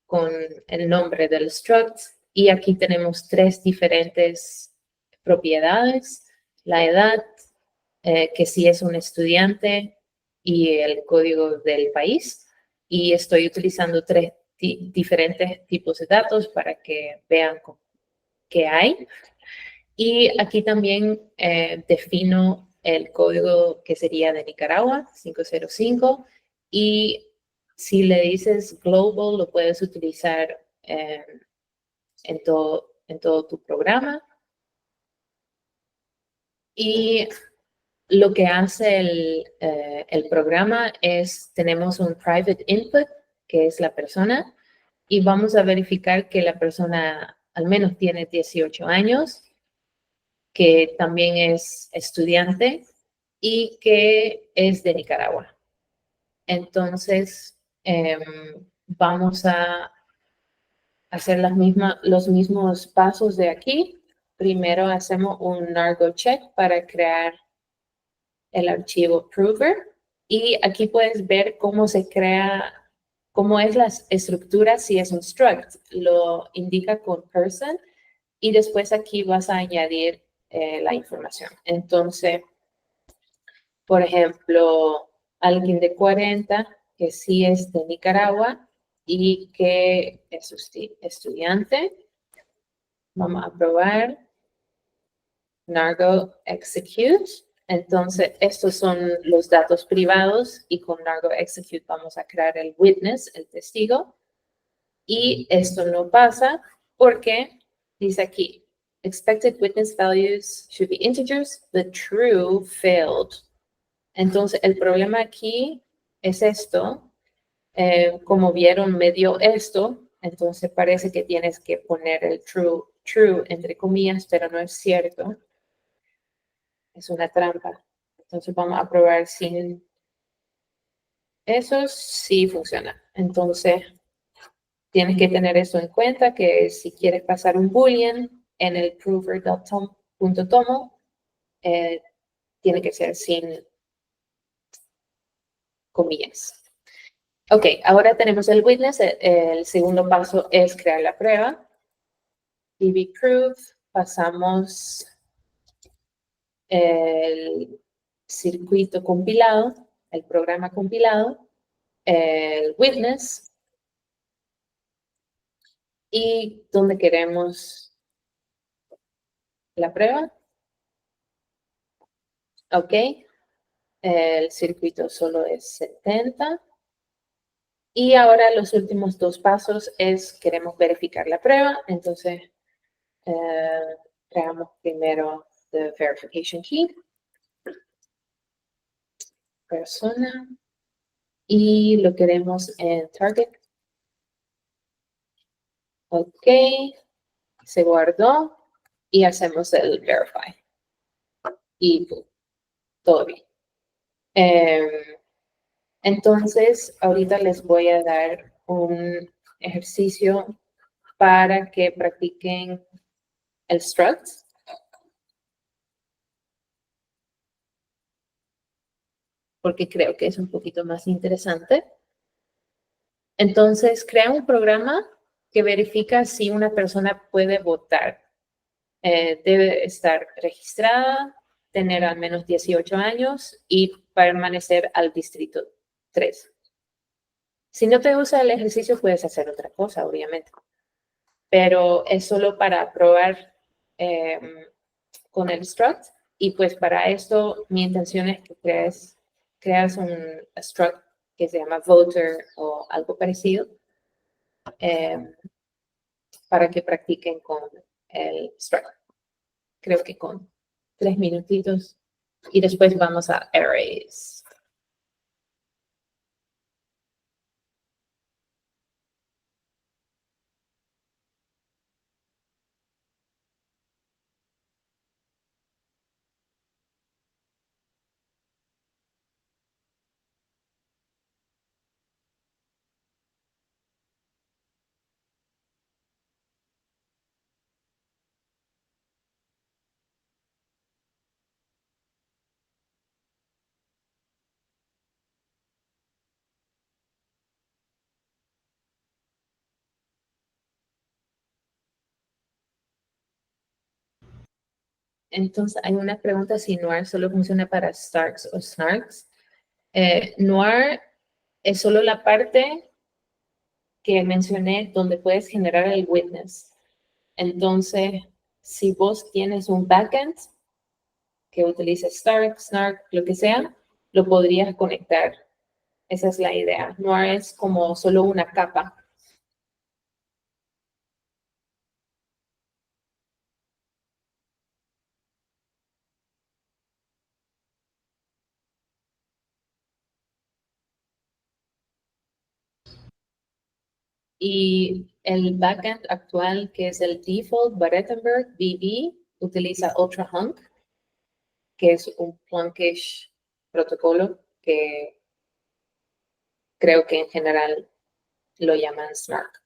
con el nombre del struct. Y aquí tenemos 3 diferentes propiedades. La edad, que si es un estudiante, y el código del país. Y estoy utilizando 3 diferentes tipos de datos para que vean qué hay. Y aquí también defino el código que sería de Nicaragua, 505. Y si le dices global, lo puedes utilizar en todo tu programa. Y lo que hace el programa es, tenemos un private input, que es la persona, y vamos a verificar que la persona al menos tiene 18 años, que también es estudiante y que es de Nicaragua. Entonces, vamos a hacer los mismos pasos de aquí. Primero hacemos un Nargo check para crear el archivo prover. Y aquí puedes ver cómo se crea, cómo es la estructura si es un struct. Lo indica con person y después aquí vas a añadir la información. Entonces, por ejemplo, alguien de 40 que sí es de Nicaragua y que es estudiante. Vamos a probar Nargo execute. Entonces, estos son los datos privados y con Nargo execute vamos a crear el witness, el testigo. Y esto no pasa porque dice aquí, expected witness values should be integers, the true failed. Entonces, el problema aquí es esto. Como vieron, me dio esto, entonces parece que tienes que poner el true entre comillas, pero no es cierto. Es una trampa. Entonces vamos a probar sin eso, sí funciona. Entonces, tienes que tener eso en cuenta, que si quieres pasar un boolean en el prover.tomo, tiene que ser sin comillas. Ok, ahora tenemos el witness. El segundo paso es crear la prueba. dbprove, pasamos el circuito compilado, el programa compilado, el witness, y donde queremos la prueba. Ok, el circuito solo es 70. Y ahora los últimos 2 pasos es, queremos verificar la prueba, entonces creamos primero the verification key. persona y lo queremos en target. Ok, se guardó y hacemos el verify. Y todo bien. Entonces, ahorita les voy a dar un ejercicio para que practiquen el struct. Porque creo que es un poquito más interesante. Entonces, crea un programa que verifica si una persona puede votar. Debe estar registrada, tener al menos 18 años y permanecer al distrito 3. Si no te gusta el ejercicio, puedes hacer otra cosa, obviamente. Pero es solo para probar con el struct. Y pues para esto, mi intención es que creas un struct que se llama voter o algo parecido para que practiquen con el struct. Creo que con 3 minutitos. Y después vamos a arrays. Entonces, hay una pregunta si Noir solo funciona para Starks o Snarks. Noir es solo la parte que mencioné donde puedes generar el witness. Entonces, si vos tienes un backend que utilice Stark, Snark, lo que sea, lo podrías conectar. Esa es la idea. Noir es como solo una capa. Y el backend actual, que es el default Barettenberg BB, utiliza UltraHunk, que es un Plunkish protocolo que creo que en general lo llaman Snark.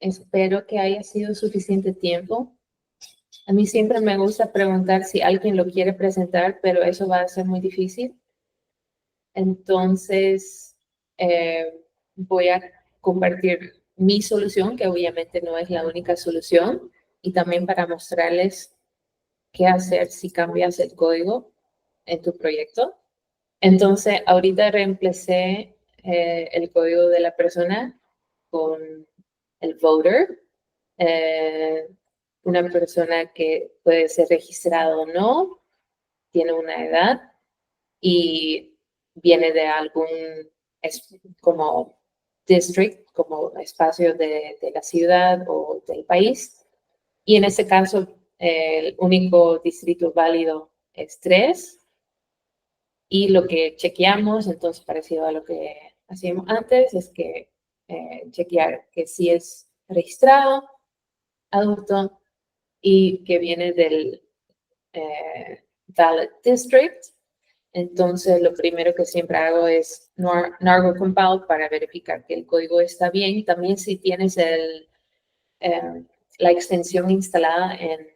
Espero que haya sido suficiente tiempo. A mí siempre me gusta preguntar si alguien lo quiere presentar, pero eso va a ser muy difícil. Entonces, voy a compartir mi solución, que obviamente no es la única solución, y también para mostrarles qué hacer si cambias el código en tu proyecto. Entonces, ahorita reemplacé el código de la persona con el voter, una persona que puede ser registrada o no, tiene una edad y viene de algún como district, como espacio de la ciudad o del país. Y en ese caso, el único distrito válido es 3. Y lo que chequeamos, entonces parecido a lo que hacíamos antes, es que chequear que si es registrado, adulto, y que viene del valid district. Entonces, lo primero que siempre hago es Nargo compile para verificar que el código está bien. También si tienes la extensión instalada en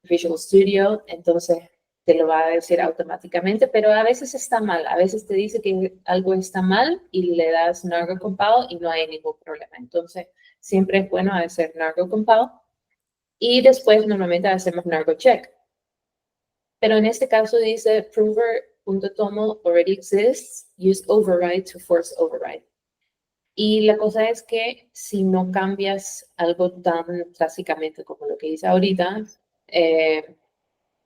Visual Studio, entonces te lo va a decir automáticamente, pero a veces está mal. A veces te dice que algo está mal y le das Nargo compile y no hay ningún problema. Entonces, siempre es bueno hacer Nargo compile y después normalmente hacemos Nargo check. Pero en este caso dice prover.toml already exists, use override to force override. Y la cosa es que si no cambias algo tan drásticamente como lo que hice ahorita,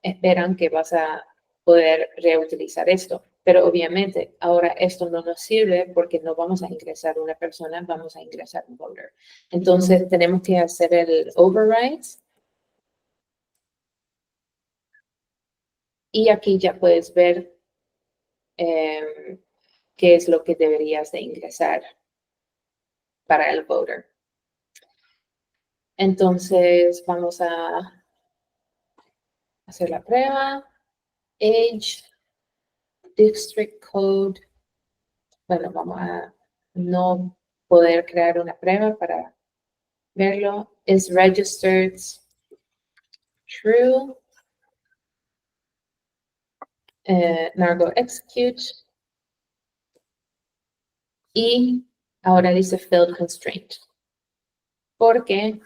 esperan que vas a poder reutilizar esto. Pero obviamente ahora esto no nos sirve porque no vamos a ingresar una persona, vamos a ingresar un voter. Entonces tenemos que hacer el override. Y aquí ya puedes ver qué es lo que deberías de ingresar para el voter. Entonces vamos a hacer la prueba. Age, district code. Bueno, vamos a no poder crear una prueba para verlo. Is registered true. Nargo execute. Y ahora dice field constraint. Porque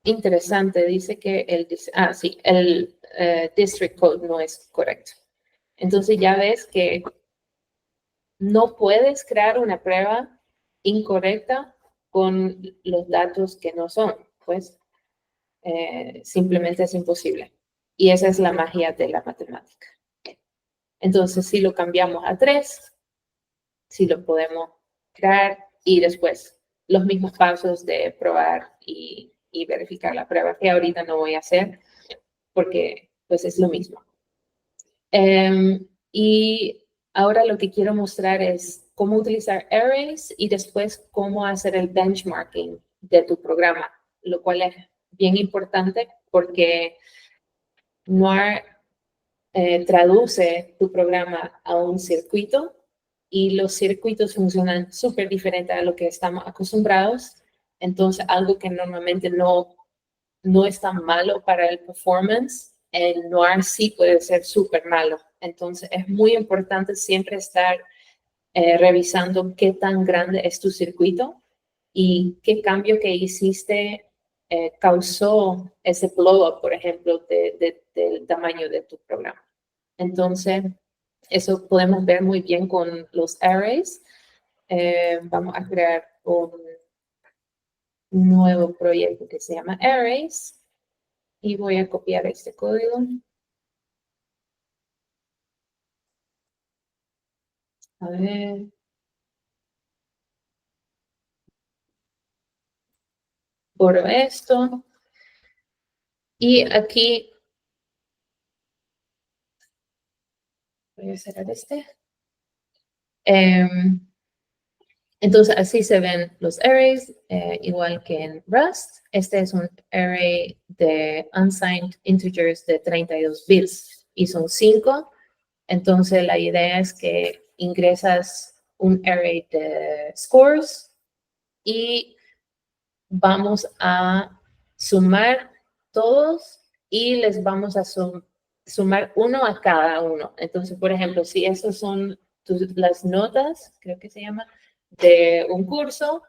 interesante, dice que el district code no es correcto. Entonces ya ves que no puedes crear una prueba incorrecta con los datos que no son, pues simplemente es imposible. Y esa es la magia de la matemática. Entonces, si lo cambiamos a 3, si lo podemos crear y después los mismos pasos de probar y verificar la prueba, que ahorita no voy a hacer porque pues es lo mismo. Y ahora lo que quiero mostrar es cómo utilizar arrays y después cómo hacer el benchmarking de tu programa, lo cual es bien importante porque Noir traduce tu programa a un circuito y los circuitos funcionan súper diferente a lo que estamos acostumbrados. Entonces, algo que normalmente no es tan malo para el performance, el Noir sí puede ser súper malo. Entonces, es muy importante siempre estar revisando qué tan grande es tu circuito y qué cambio que hiciste causó ese blow-up, por ejemplo, del tamaño de tu programa. Entonces, eso podemos ver muy bien con los arrays. Vamos a crear un nuevo proyecto que se llama arrays y voy a copiar este código. A ver. Borro esto. Y aquí voy a cerrar este. Entonces, así se ven los arrays, igual que en Rust. Este es un array de unsigned integers de 32 bits y son 5. Entonces, la idea es que ingresas un array de scores y vamos a sumar todos y les vamos a sumar uno a cada uno. Entonces, por ejemplo, si esas son las notas, creo que se llama, de un curso,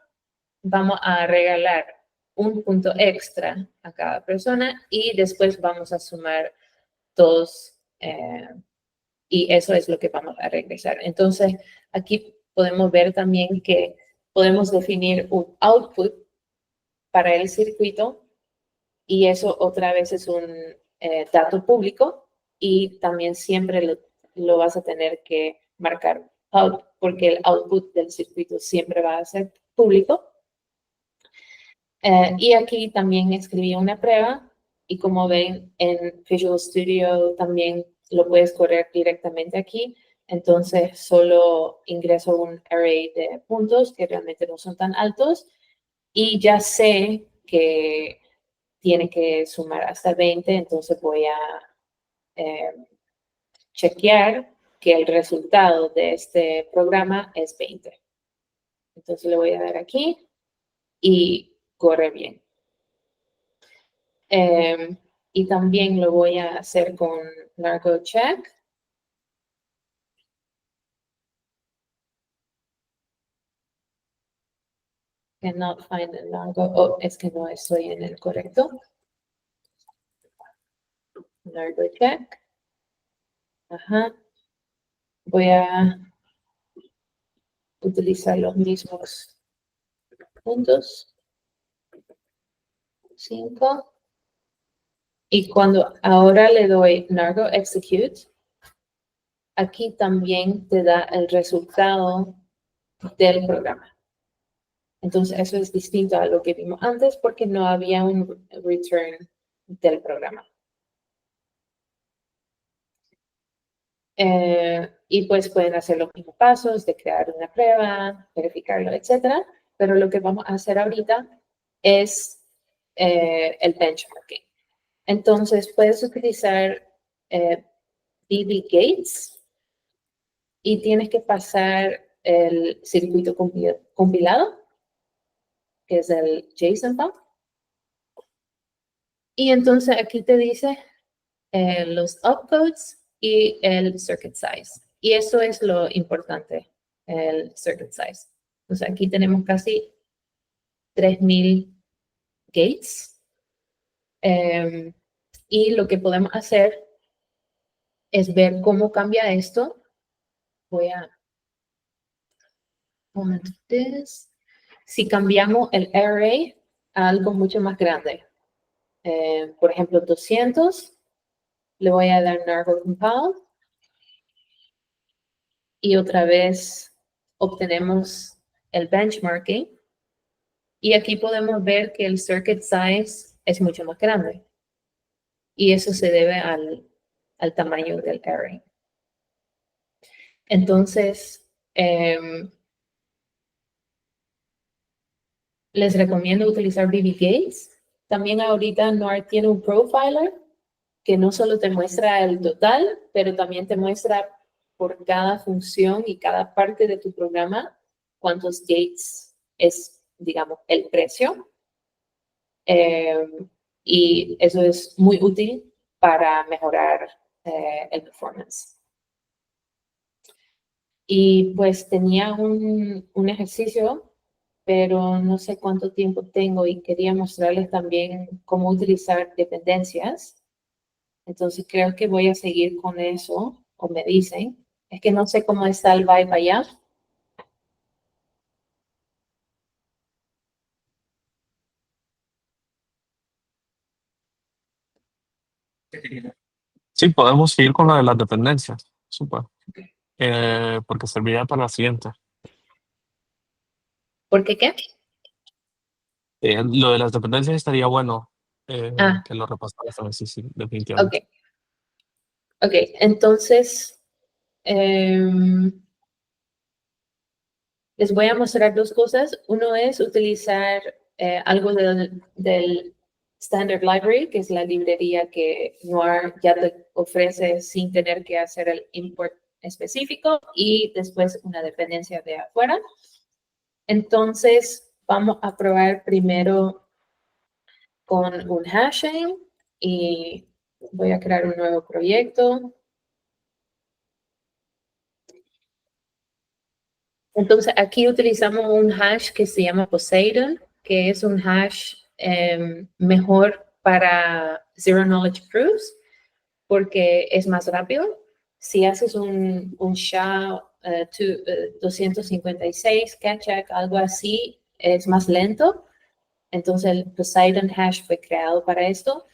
vamos a regalar un punto extra a cada persona y después vamos a sumar todos y eso es lo que vamos a regresar. Entonces, aquí podemos ver también que podemos definir un output para el circuito y eso otra vez es un dato público y también siempre lo vas a tener que marcar out porque el output del circuito siempre va a ser público. Y aquí también escribí una prueba y como ven en Visual Studio también lo puedes correr directamente aquí. Entonces solo ingreso un array de puntos que realmente no son tan altos y ya sé que tiene que sumar hasta 20, entonces voy a chequear que el resultado de este programa es 20. Entonces le voy a dar aquí y corre bien. Y también lo voy a hacer con Nargo Check. Cannot find the Nargo. Oh, es que no estoy en el correcto. Nargo Check. Ajá. Voy a utilizar los mismos puntos. 5. Y cuando ahora le doy Nargo Execute, aquí también te da el resultado del programa. Entonces, eso es distinto a lo que vimos antes porque no había un return del programa. Y pues pueden hacer los mismos pasos de crear una prueba, verificarlo, etc. Pero lo que vamos a hacer ahorita es el benchmarking. Entonces, puedes utilizar BB Gates y tienes que pasar el circuito compilado, que es el JSON file. Y entonces aquí te dice los opcodes y el circuit size. Y eso es lo importante, el circuit size. Entonces aquí tenemos casi 3000 gates. Y lo que podemos hacer es ver cómo cambia esto. Voy a si cambiamos el array a algo mucho más grande, por ejemplo 200, le voy a dar Nargo Compile y otra vez obtenemos el benchmarking y aquí podemos ver que el circuit size es mucho más grande y eso se debe al tamaño del array. Entonces, les recomiendo utilizar BB Gates. También ahorita NOIR tiene un profiler que no solo te muestra el total, pero también te muestra por cada función y cada parte de tu programa cuántos gates es, digamos, el precio. Y eso es muy útil para mejorar el performance. Y pues tenía un ejercicio, pero no sé cuánto tiempo tengo y quería mostrarles también cómo utilizar dependencias. Entonces creo que voy a seguir con eso, o me dicen. Es que no sé cómo está el vibe allá. Sí, podemos seguir con lo de las dependencias. Súper. Porque serviría para la siguiente. ¿Por qué qué? Lo de las dependencias estaría bueno Ah, que lo repasaras a ver si sí, ok. definitivamente. Ok, entonces les voy a mostrar dos cosas. Uno es utilizar algo del Standard Library, que es la librería que NOIR ya te ofrece sin tener que hacer el import específico y después una dependencia de afuera. Entonces, vamos a probar primero con un hashing y voy a crear un nuevo proyecto. Entonces, aquí utilizamos un hash que se llama Poseidon, que es un hash mejor para Zero Knowledge Proofs, porque es más rápido. Si haces un SHA-256, CACHEC, algo así, es más lento. Entonces, el Poseidon hash fue creado para esto.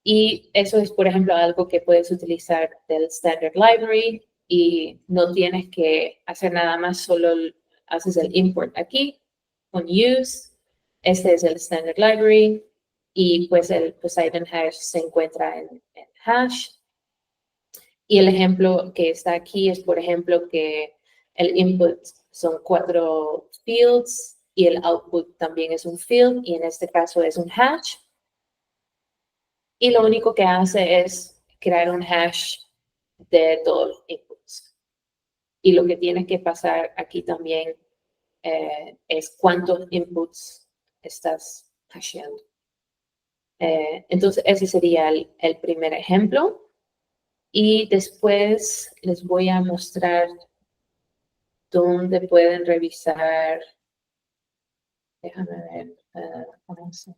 Y eso es, por ejemplo, algo que puedes utilizar del Standard Library y no tienes que hacer nada más, solo haces el import aquí con use. Este es el Standard Library y pues el Poseidon hash se encuentra en hash. Y el ejemplo que está aquí es, por ejemplo, que el input son 4 fields y el output también es un field y en este caso es un hash. y lo único que hace es crear un hash de todos los inputs. Y lo que tiene que pasar aquí también es cuántos inputs estás hasheando. Entonces, ese sería el primer ejemplo. Y después les voy a mostrar dónde pueden revisar. Déjame ver. Vamos a...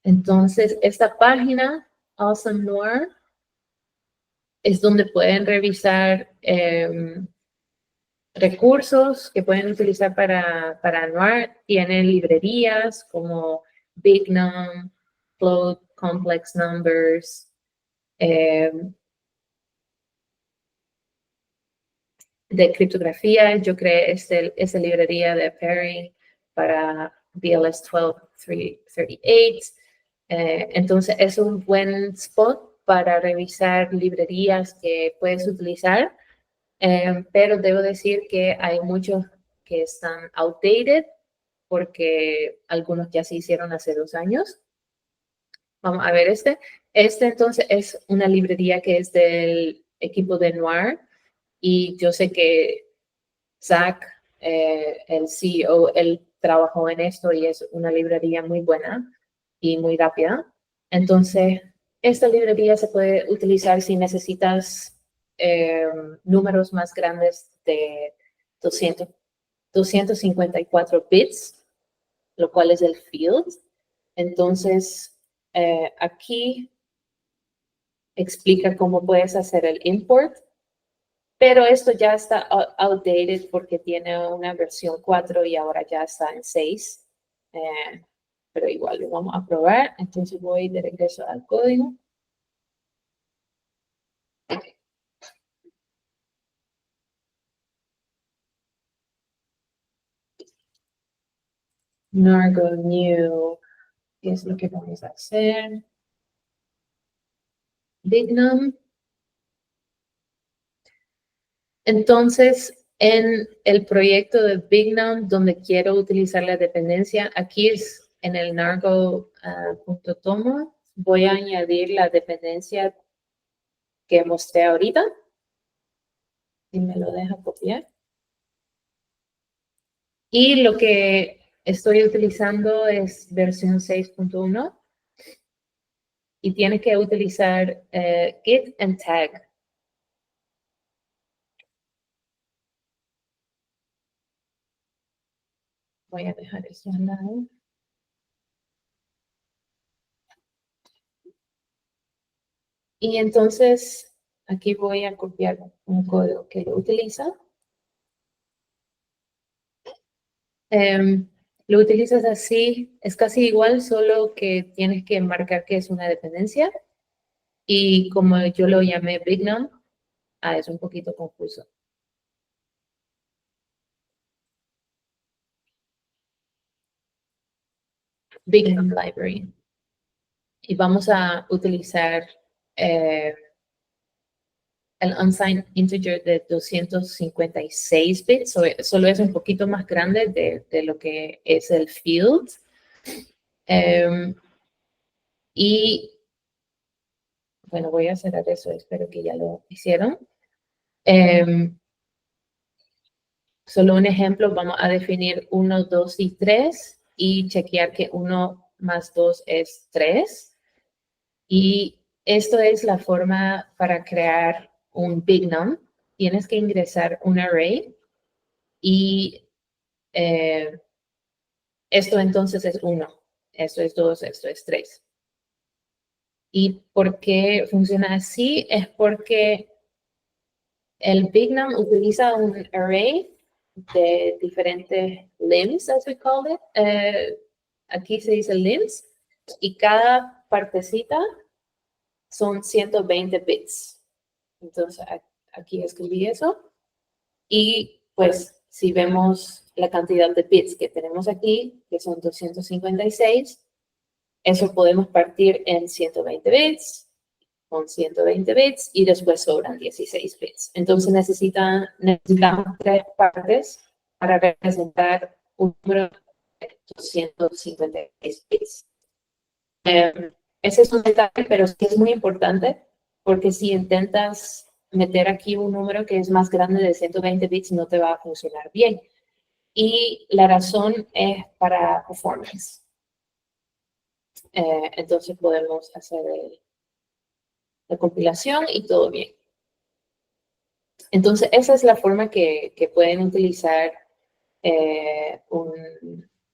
Entonces, esta página, Awesome Noir, es donde pueden revisar recursos que pueden utilizar para Noir. Tienen librerías como Bignum, Float, Complex Numbers, de criptografía. Yo creé esta librería de pairing para BLS 12338. Entonces, es un buen spot para revisar librerías que puedes utilizar, pero debo decir que hay muchos que están outdated porque algunos ya se hicieron hace 2 años. Vamos a ver este. Este entonces es una librería que es del equipo de Noir y yo sé que Zach, el CEO, él trabajó en esto y es una librería muy buena y muy rápida. Entonces, esta librería se puede utilizar si necesitas números más grandes de 254 bits, lo cual es el field. Entonces, aquí explica cómo puedes hacer el import. Pero esto ya está outdated porque tiene una versión 4 y ahora ya está en 6. Pero igual lo vamos a probar. Entonces voy de regreso al código. Nargo new. ¿Qué es lo que vamos a hacer? Bignum. Entonces, en el proyecto de Bignum, donde quiero utilizar la dependencia, aquí es en el nargo.tomo, voy a añadir la dependencia que mostré ahorita. Y me lo deja copiar. Y lo que estoy utilizando es versión 6.1. Y tiene que utilizar git and tag. Voy a dejar eso al lado. Y entonces, aquí voy a copiar un código que lo utiliza. Lo utilizas así, es casi igual, solo que tienes que marcar que es una dependencia. Y como yo lo llamé Bignum, es un poquito confuso. Bignum Library. Y vamos a utilizar el unsigned integer de 256 bits, solo es un poquito más grande de lo que es el field. Y bueno, voy a cerrar eso, espero que ya lo hicieron. Solo un ejemplo, vamos a definir 1, 2 y 3 y chequear que 1 más 2 es 3. Y esto es la forma para crear un bignum. Tienes que ingresar un array y esto entonces es 1, esto es 2, esto es 3. ¿Y por qué funciona así? Es porque el bignum utiliza un array de diferentes limbs, as we call it. Aquí se dice limbs, y cada partecita son 120 bits. Entonces, aquí escribí eso. Y pues, si vemos la cantidad de bits que tenemos aquí, que son 256, eso podemos partir en 120 bits con 120 bits y después sobran 16 bits. Entonces necesitamos tres partes para representar un número de 256 bits. Ese es un detalle, pero sí es muy importante porque si intentas meter aquí un número que es más grande de 120 bits, no te va a funcionar bien. Y la razón es para performance. Entonces podemos hacer la compilación y todo bien. Entonces esa es la forma que pueden utilizar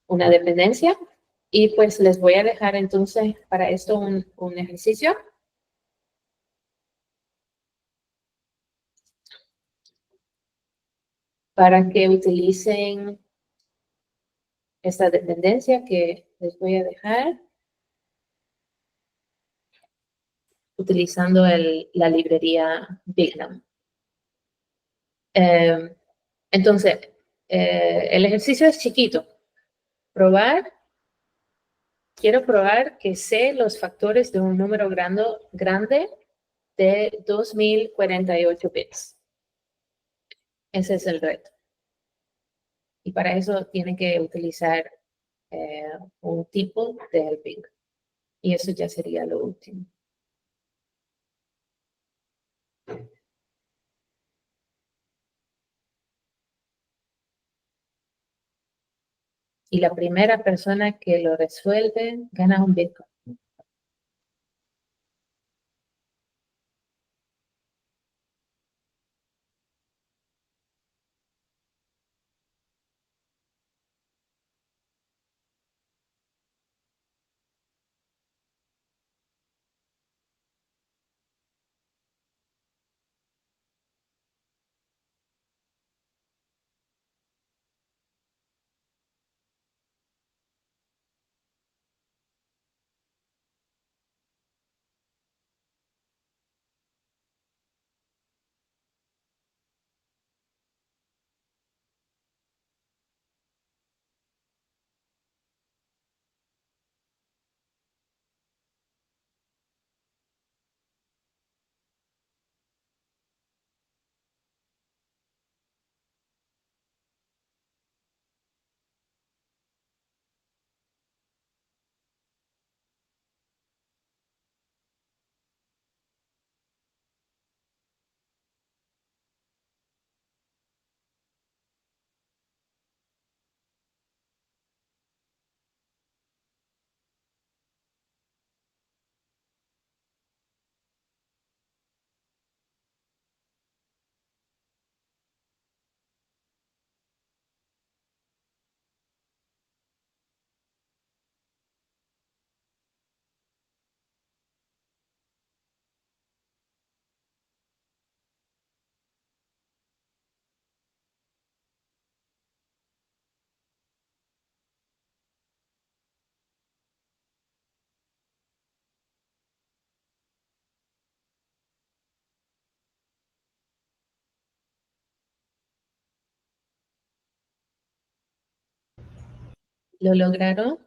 una dependencia. Y pues les voy a dejar entonces para esto un ejercicio. Para que utilicen esta dependencia que les voy a dejar utilizando la librería Bignum. Entonces, el ejercicio es chiquito. Quiero probar que sé los factores de un número grande de 2048 bits. Ese es el reto. Y para eso tienen que utilizar un tipo de helping. Y eso ya sería lo último. Y la primera persona que lo resuelve gana un Bitcoin. ¿Lo lograron?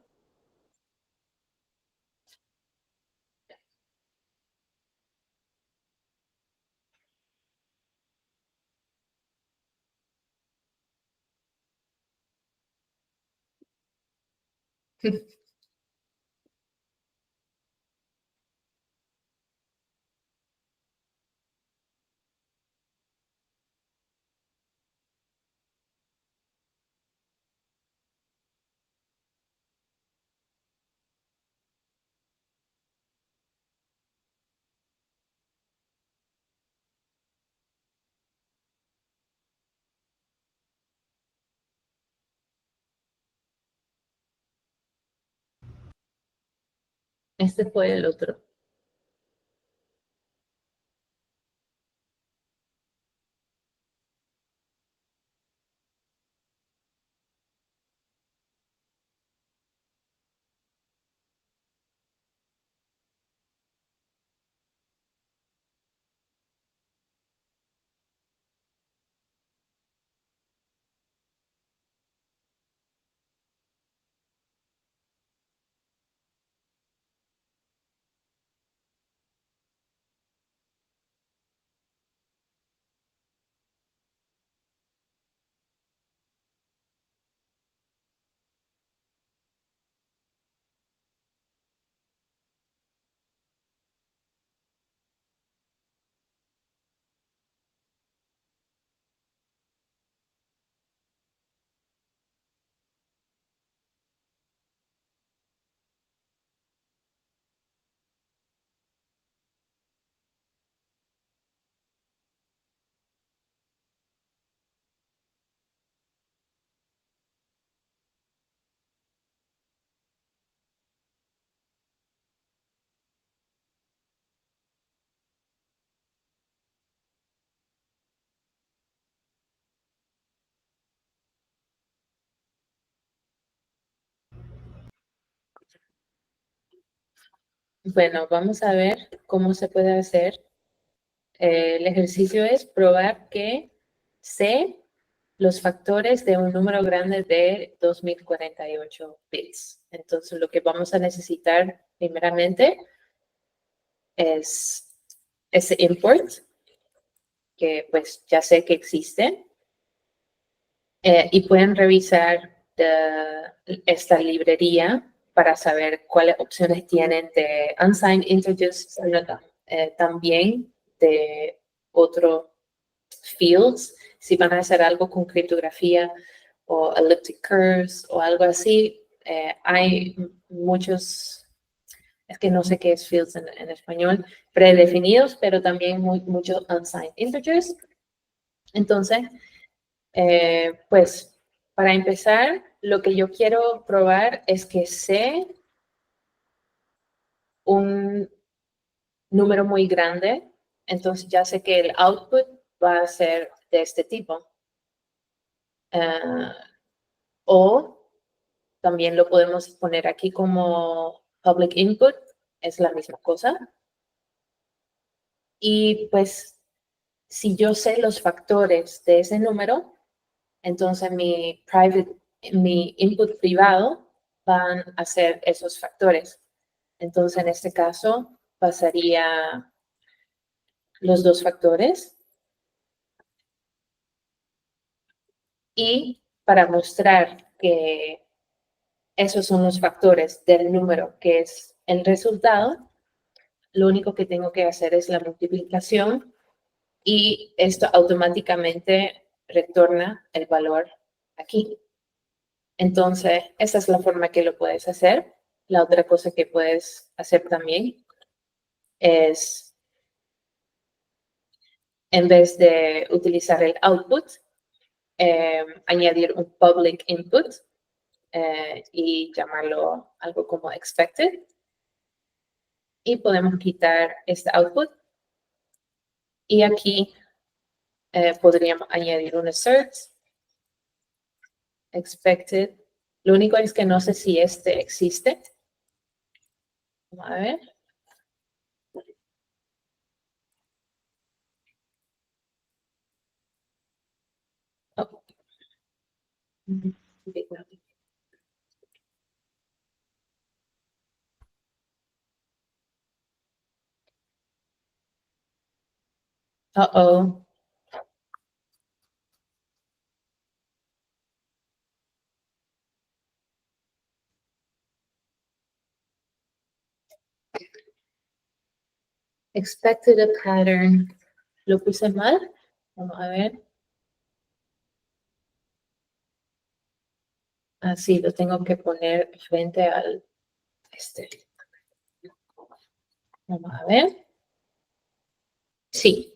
Este fue el otro. Bueno, vamos a ver cómo se puede hacer. El ejercicio es probar que sé los factores de un número grande de 2048 bits. Entonces, lo que vamos a necesitar primeramente es ese import, que pues ya sé que existe, y pueden revisar esta librería para saber cuáles opciones tienen de unsigned integers, también de otros fields, si van a hacer algo con criptografía o elliptic curves o algo así. Hay muchos, es que no sé qué es fields en español, predefinidos, pero también muchos unsigned integers. Entonces, pues para empezar, lo que yo quiero probar es que sé un número muy grande, entonces ya sé que el output va a ser de este tipo. O también lo podemos poner aquí como public input, es la misma cosa. Y pues si yo sé los factores de ese número, entonces mi input privado van a ser esos factores. Entonces en este caso pasaría los dos factores. Y para mostrar que esos son los factores del número que es el resultado, lo único que tengo que hacer es la multiplicación y esto automáticamente retorna el valor aquí. Entonces, esa es la forma que lo puedes hacer. La otra cosa que puedes hacer también es, en vez de utilizar el output, añadir un public input y llamarlo algo como expected. Y podemos quitar este output. Y aquí podríamos añadir un assert, expected. Lo único es que no sé si este existe. Vamos a ver. Oh. Uh-oh. Expected a pattern. ¿Lo puse mal? Vamos a ver. Así lo tengo que poner frente al este. Vamos a ver. Sí.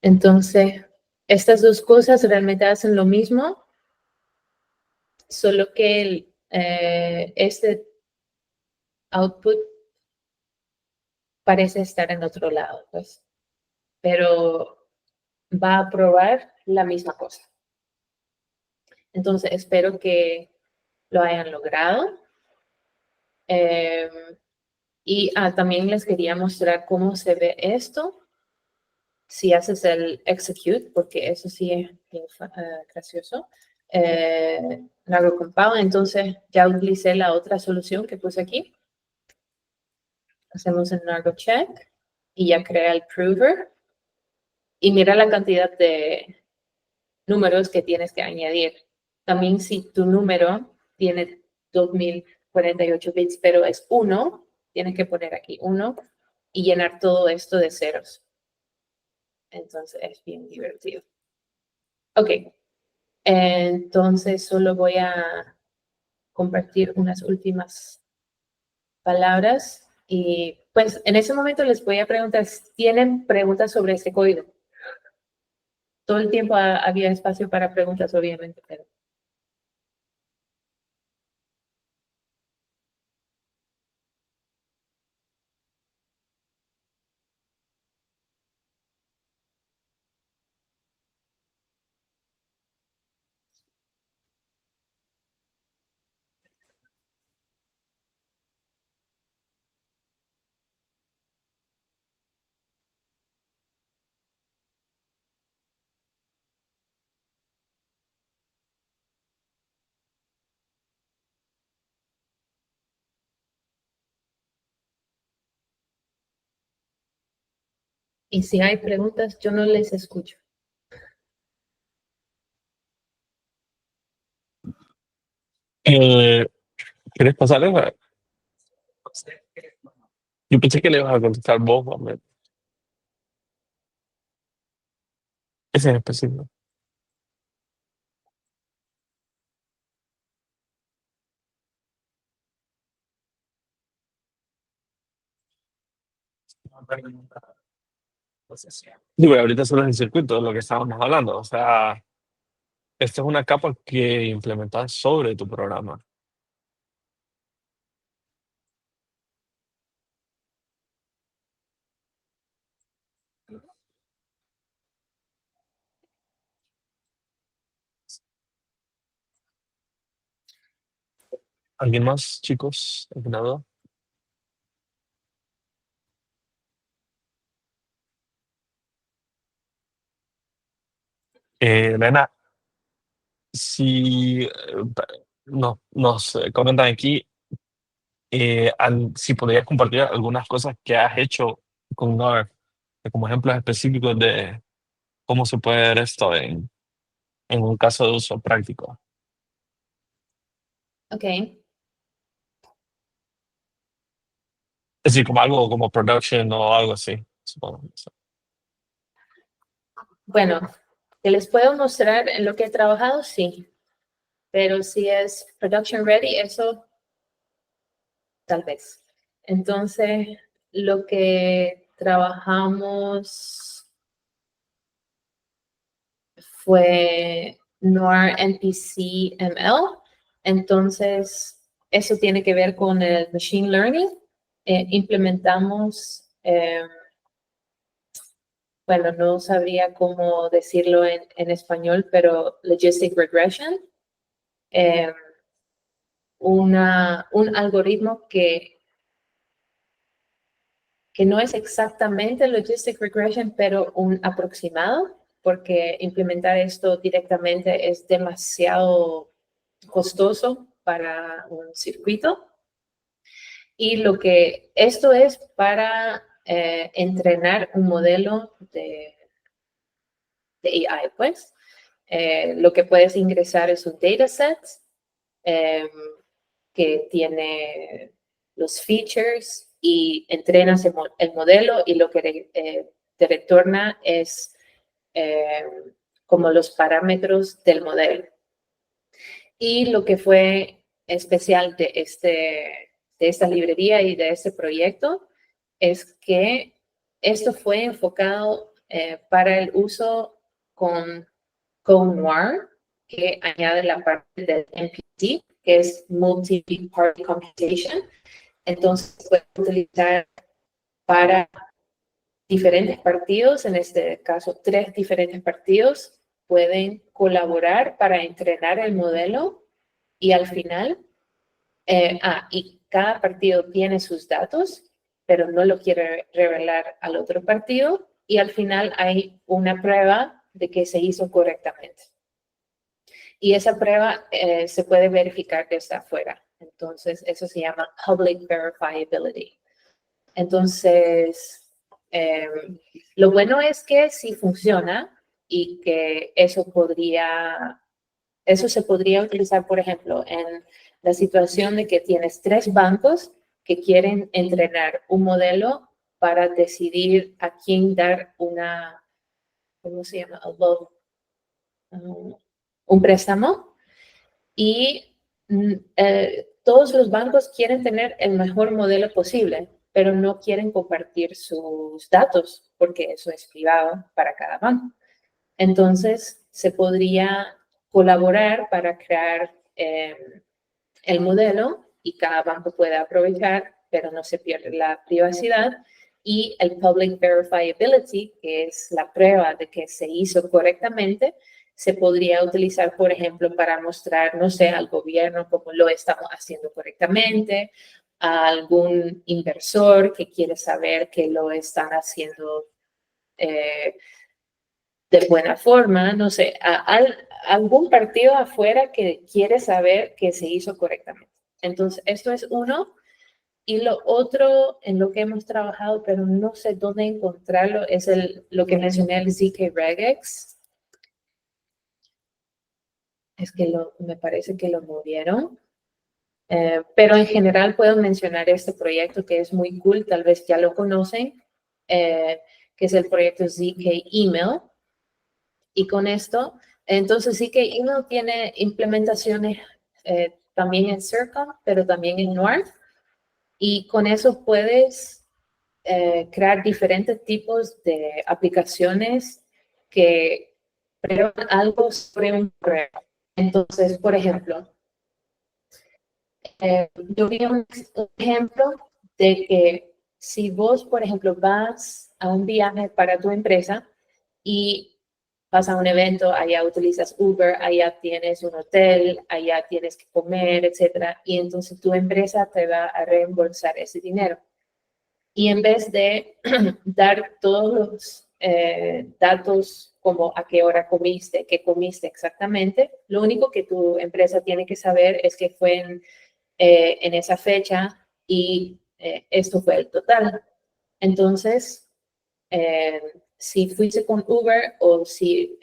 Entonces, estas dos cosas realmente hacen lo mismo, solo que este output parece estar en otro lado, pues, pero va a probar la misma cosa. Entonces, espero que lo hayan logrado. Y también les quería mostrar cómo se ve esto si haces el execute, porque eso sí es bien gracioso. Largo compile, entonces ya utilicé la otra solución que puse aquí. Hacemos el largo check y ya crea el prover. Y mira la cantidad de números que tienes que añadir. También si tu número tiene 2048 bits, pero es 1, tienes que poner aquí 1 y llenar todo esto de ceros. Entonces es bien divertido. Ok, entonces solo voy a compartir unas últimas palabras y pues en ese momento les voy a preguntar si tienen preguntas sobre este código. Todo el tiempo había espacio para preguntas, obviamente, pero Y si hay preguntas, yo no les escucho. ¿Quieres pasar esa? Yo pensé que le ibas a contestar vos, Mohamed. Ese en específico. Digo, y ahorita solo es el circuito de lo que estábamos hablando. O sea, esta es una capa que implementas sobre tu programa. ¿Alguien más, chicos? ¿Alguna duda? Elena, si no, nos comentan aquí si podrías compartir algunas cosas que has hecho con NAR, como ejemplos específicos de cómo se puede ver esto en un caso de uso práctico. Ok. Es decir, como algo como production o algo así, supongo. Bueno, que les puedo mostrar en lo que he trabajado, sí. Pero si es production ready, eso tal vez. Entonces, lo que trabajamos fue NOR NPC ML. Entonces, eso tiene que ver con el machine learning. Implementamos, bueno, no sabría cómo decirlo en español, pero logistic regression. Un algoritmo que no es exactamente logistic regression, pero un aproximado, porque implementar esto directamente es demasiado costoso para un circuito. Y lo que esto es para entrenar un modelo de AI, pues. Lo que puedes ingresar es un dataset que tiene los features y entrenas el modelo y lo que te retorna es como los parámetros del modelo. Y lo que fue especial de esta librería y de este proyecto es que esto fue enfocado para el uso con CodeNoir, que añade la parte del MPT, que es Multi-Party Computation. Entonces, puede utilizar para diferentes partidos, en este caso 3 diferentes partidos, pueden colaborar para entrenar el modelo y al final, y cada partido tiene sus datos, pero no lo quiere revelar al otro partido y al final hay una prueba de que se hizo correctamente. Y esa prueba se puede verificar desde afuera. Entonces, eso se llama public verifiability. Entonces, lo bueno es que sí funciona y que eso se podría utilizar, por ejemplo, en la situación de que tienes 3 bancos que quieren entrenar un modelo para decidir a quién dar ¿cómo se llama? Un préstamo. Y todos los bancos quieren tener el mejor modelo posible, pero no quieren compartir sus datos porque eso es privado para cada banco. Entonces, se podría colaborar para crear el modelo y cada banco puede aprovechar, pero no se pierde la privacidad. Y el public verifiability, que es la prueba de que se hizo correctamente, se podría utilizar, por ejemplo, para mostrar, no sé, al gobierno cómo lo estamos haciendo correctamente, a algún inversor que quiere saber que lo están haciendo de buena forma, no sé, algún partido afuera que quiere saber que se hizo correctamente. Entonces, esto es uno. Y lo otro en lo que hemos trabajado, pero no sé dónde encontrarlo, es lo que mencioné, el ZK-regex. Es que me parece que lo movieron. Pero en general puedo mencionar este proyecto que es muy cool, tal vez ya lo conocen, que es el proyecto ZK Email. Y con esto, entonces ZK Email tiene implementaciones también en Circle, pero también en Noir. Y con eso puedes crear diferentes tipos de aplicaciones que prueban algo sobre un correo. Entonces, por ejemplo, yo vi un ejemplo de que si vos, por ejemplo, vas a un viaje para tu empresa y vas a un evento, allá utilizas Uber, allá tienes un hotel, allá tienes que comer, etcétera, y entonces tu empresa te va a reembolsar ese dinero. Y en vez de dar todos los datos como a qué hora comiste, qué comiste exactamente, lo único que tu empresa tiene que saber es que fue en esa fecha y esto fue el total. Entonces, si fuiste con Uber o si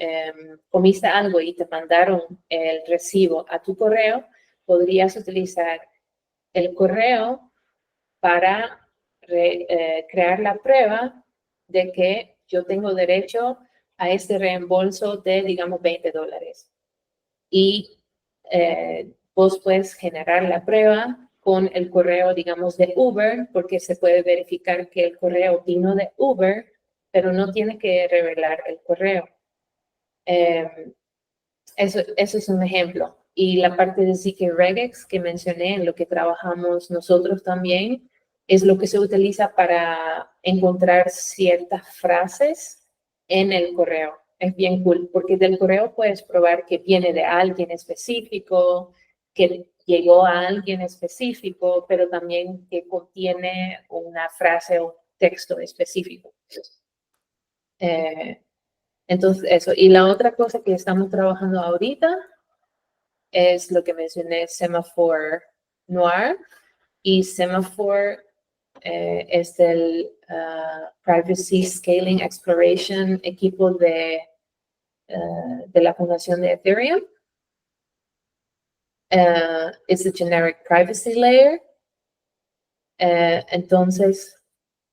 comiste algo y te mandaron el recibo a tu correo, podrías utilizar el correo para crear la prueba de que yo tengo derecho a este reembolso de, digamos, $20. Y vos puedes generar la prueba con el correo, digamos, de Uber, porque se puede verificar que el correo vino de Uber, pero no tiene que revelar el correo. Eso es un ejemplo. Y la parte de ZK-regex que mencioné, en lo que trabajamos nosotros también, es lo que se utiliza para encontrar ciertas frases en el correo. Es bien cool, porque del correo puedes probar que viene de alguien específico, que llegó a alguien específico, pero también que contiene una frase o un texto específico. Entonces, eso. Y la otra cosa que estamos trabajando ahorita es lo que mencioné, Semaphore Noir. Y Semaphore es el Privacy Scaling Exploration, equipo de la fundación de Ethereum. Es a generic privacy layer. Entonces,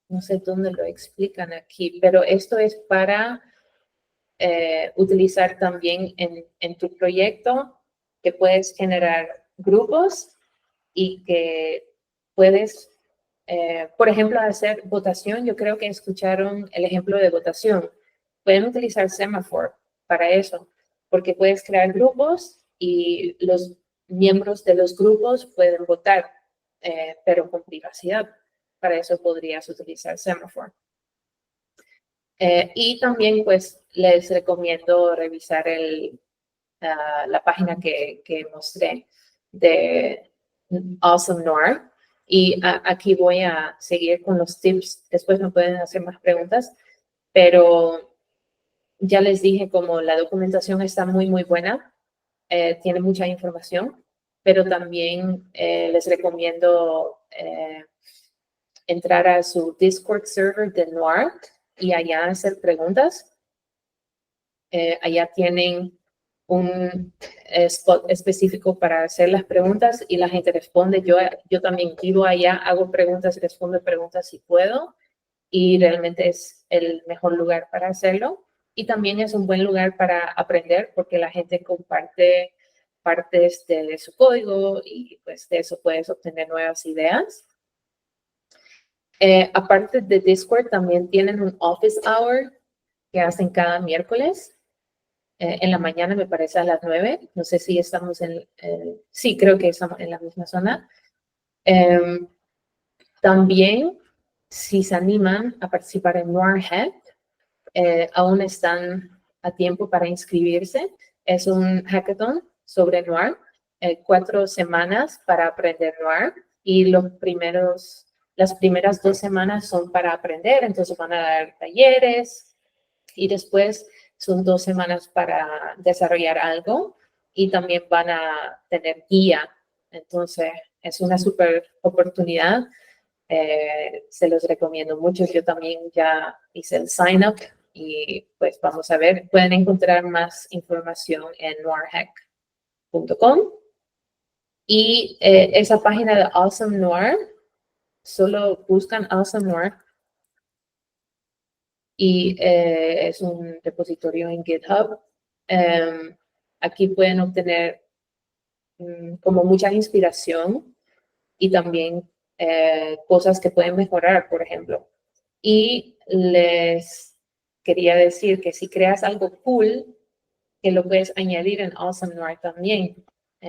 no sé dónde lo explican aquí, pero esto es para utilizar también en tu proyecto, que puedes generar grupos y que puedes, por ejemplo, hacer votación. Yo creo que escucharon el ejemplo de votación. Pueden utilizar Semaphore para eso, porque puedes crear grupos y los miembros de los grupos pueden votar, pero con privacidad. Para eso podrías utilizar Semaphore. Y también, pues, les recomiendo revisar la página que mostré de Awesome Noir. Y aquí voy a seguir con los tips. Después me pueden hacer más preguntas, pero ya les dije como la documentación está muy, muy buena. Tiene mucha información, pero también les recomiendo entrar a su Discord server de Noir y allá hacer preguntas. Allá tienen un spot específico para hacer las preguntas y la gente responde. Yo también vivo allá, hago preguntas, respondo preguntas si puedo y realmente es el mejor lugar para hacerlo. Y también es un buen lugar para aprender porque la gente comparte partes de su código y pues de eso puedes obtener nuevas ideas. Aparte de Discord, también tienen un office hour que hacen cada miércoles. En la mañana, me parece a las 9. No sé si estamos sí, creo que estamos en la misma zona. También, si se animan a participar en Noirhead, aún están a tiempo para inscribirse. Es un hackathon sobre Noir, 4 semanas para aprender Noir y las primeras 2 semanas son para aprender, entonces van a dar talleres y después son 2 semanas para desarrollar algo y también van a tener guía. Entonces, es una súper oportunidad Se los recomiendo mucho. Yo también ya hice el sign up y pues vamos a ver. Pueden encontrar más información en noirhack.com y esa página de Awesome Noir, solo buscan Awesome Noir y es un repositorio en GitHub. Aquí pueden obtener como mucha inspiración y también cosas que pueden mejorar, por ejemplo. Y les quería decir que si creas algo cool, que lo puedes añadir en Awesome Noir también.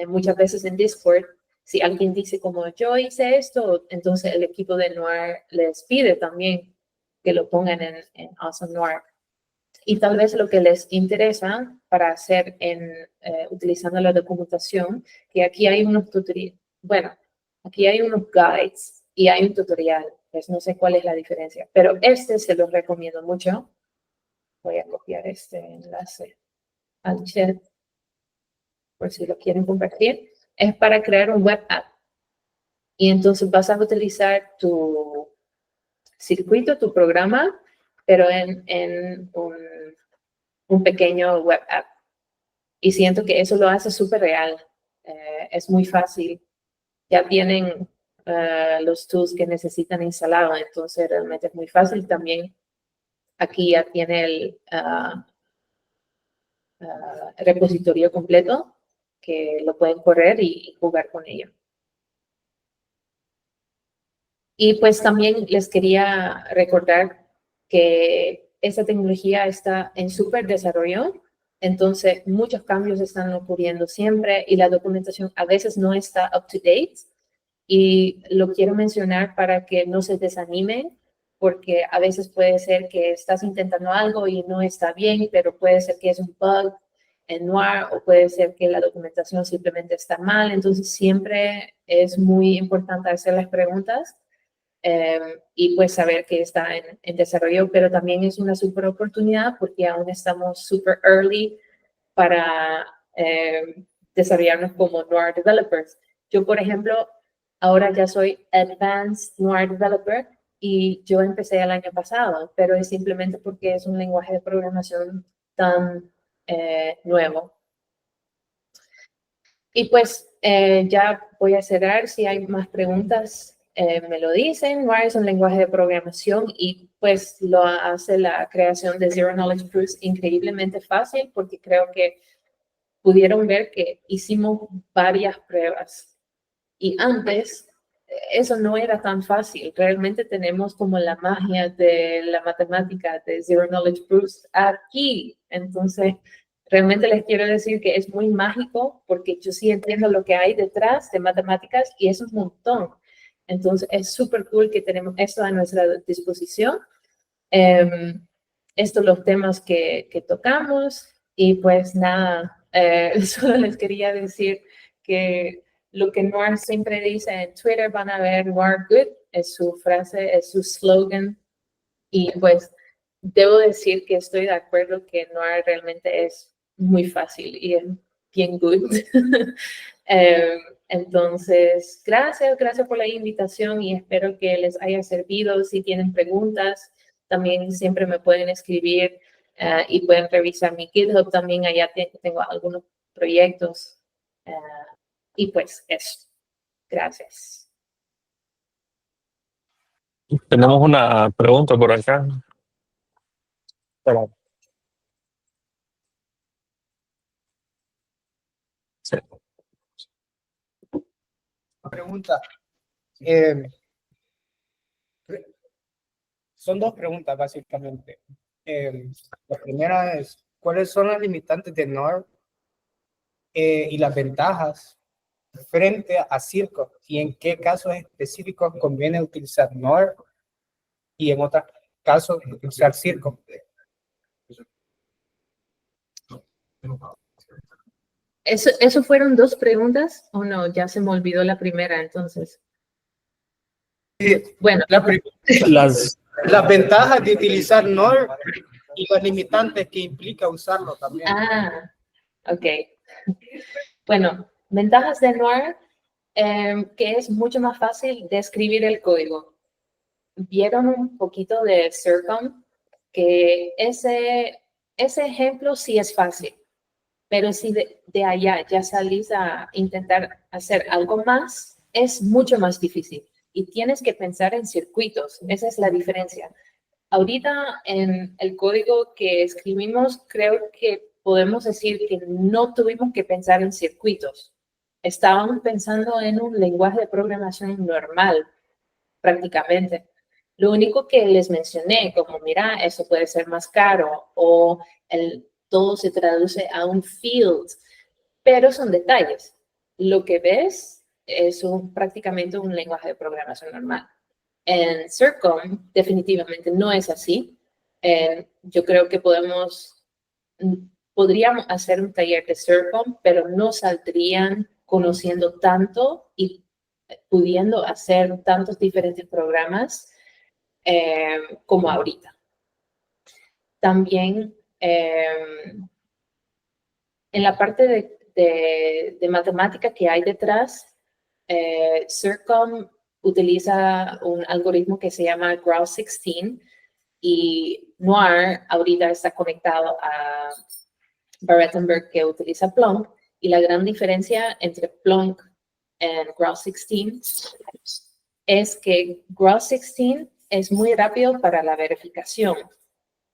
Muchas veces en Discord, si alguien dice como yo hice esto, entonces el equipo de Noir les pide también que lo pongan en Awesome Noir. Y tal vez lo que les interesa para hacer utilizando la documentación, que aquí hay unos tutoriales, bueno, aquí hay unos guides y hay un tutorial, pues no sé cuál es la diferencia, pero este se los recomiendo mucho. Voy a copiar este enlace al chat por si lo quieren compartir. Es para crear un web app. Y entonces vas a utilizar tu circuito, tu programa, pero en un pequeño web app. Y siento que eso lo hace súper real. Es muy fácil. Ya tienen los tools que necesitan instalados, entonces realmente es muy fácil. También aquí ya tiene el repositorio completo que lo pueden correr y jugar con ello. Y pues también les quería recordar que esta tecnología está en súper desarrollo, entonces muchos cambios están ocurriendo siempre y la documentación a veces no está up to date. Y lo quiero mencionar para que no se desanimen, porque a veces puede ser que estás intentando algo y no está bien, pero puede ser que es un bug en Noir o puede ser que la documentación simplemente está mal. Entonces siempre es muy importante hacer las preguntas y pues saber que está en desarrollo, pero también es una súper oportunidad porque aún estamos súper early para desarrollarnos como Noir developers. Yo, por ejemplo, ahora ya soy Advanced Noir Developer y yo empecé el año pasado, pero es simplemente porque es un lenguaje de programación tan nuevo. Y pues ya voy a cerrar. Si hay más preguntas, me lo dicen. Noir es un lenguaje de programación y pues lo hace la creación de Zero Knowledge Proofs increíblemente fácil porque creo que pudieron ver que hicimos varias pruebas. Y antes, eso no era tan fácil. Realmente tenemos como la magia de la matemática, de Zero Knowledge Proofs aquí. Entonces, realmente les quiero decir que es muy mágico porque yo sí entiendo lo que hay detrás de matemáticas y es un montón. Entonces, es súper cool que tenemos esto a nuestra disposición. Estos los temas que tocamos y pues nada, solo les quería decir que lo que Noir siempre dice en Twitter, van a ver Noir Good, es su frase, es su slogan. Y pues debo decir que estoy de acuerdo que Noir realmente es muy fácil y es bien good. Entonces, gracias por la invitación y espero que les haya servido. Si tienen preguntas, también siempre me pueden escribir y pueden revisar mi GitHub. También allá tengo algunos proyectos. Y pues eso. Gracias. Tenemos una pregunta por acá. Espera. Sí. Pregunta. Son dos preguntas, básicamente. La primera es, ¿cuáles son las limitantes de Noir y las ventajas frente a Circo? ¿Y en qué casos específicos conviene utilizar Noir y en otros casos utilizar Circo? ¿Eso fueron dos preguntas o no? Ya se me olvidó la primera, entonces. Bueno, las ventajas de utilizar Noir y las limitantes que implica usarlo también. Ah, ok. Bueno, ventajas de Noir, que es mucho más fácil de escribir el código. vieron un poquito de Circom, que ese ejemplo sí es fácil, pero si de allá ya salís a intentar hacer algo más, es mucho más difícil. Y tienes que pensar en circuitos, esa es la diferencia. Ahorita en el código que escribimos, creo que podemos decir que no tuvimos que pensar en circuitos. Estábamos pensando en un lenguaje de programación normal, prácticamente. Lo único que les mencioné, como mira, eso puede ser más caro o todo se traduce a un field, pero son detalles. Lo que ves es prácticamente un lenguaje de programación normal. En Circom definitivamente no es así. Yo creo que podríamos hacer un taller de Circom, pero no saldrían conociendo tanto y pudiendo hacer tantos diferentes programas como ahorita. También en la parte de matemática que hay detrás, Circom utiliza un algoritmo que se llama Grouse16 y Noir ahorita está conectado a Barettenberg que utiliza Plonk, y la gran diferencia entre Plonk y Grouse16 es que Grouse16 es muy rápido para la verificación,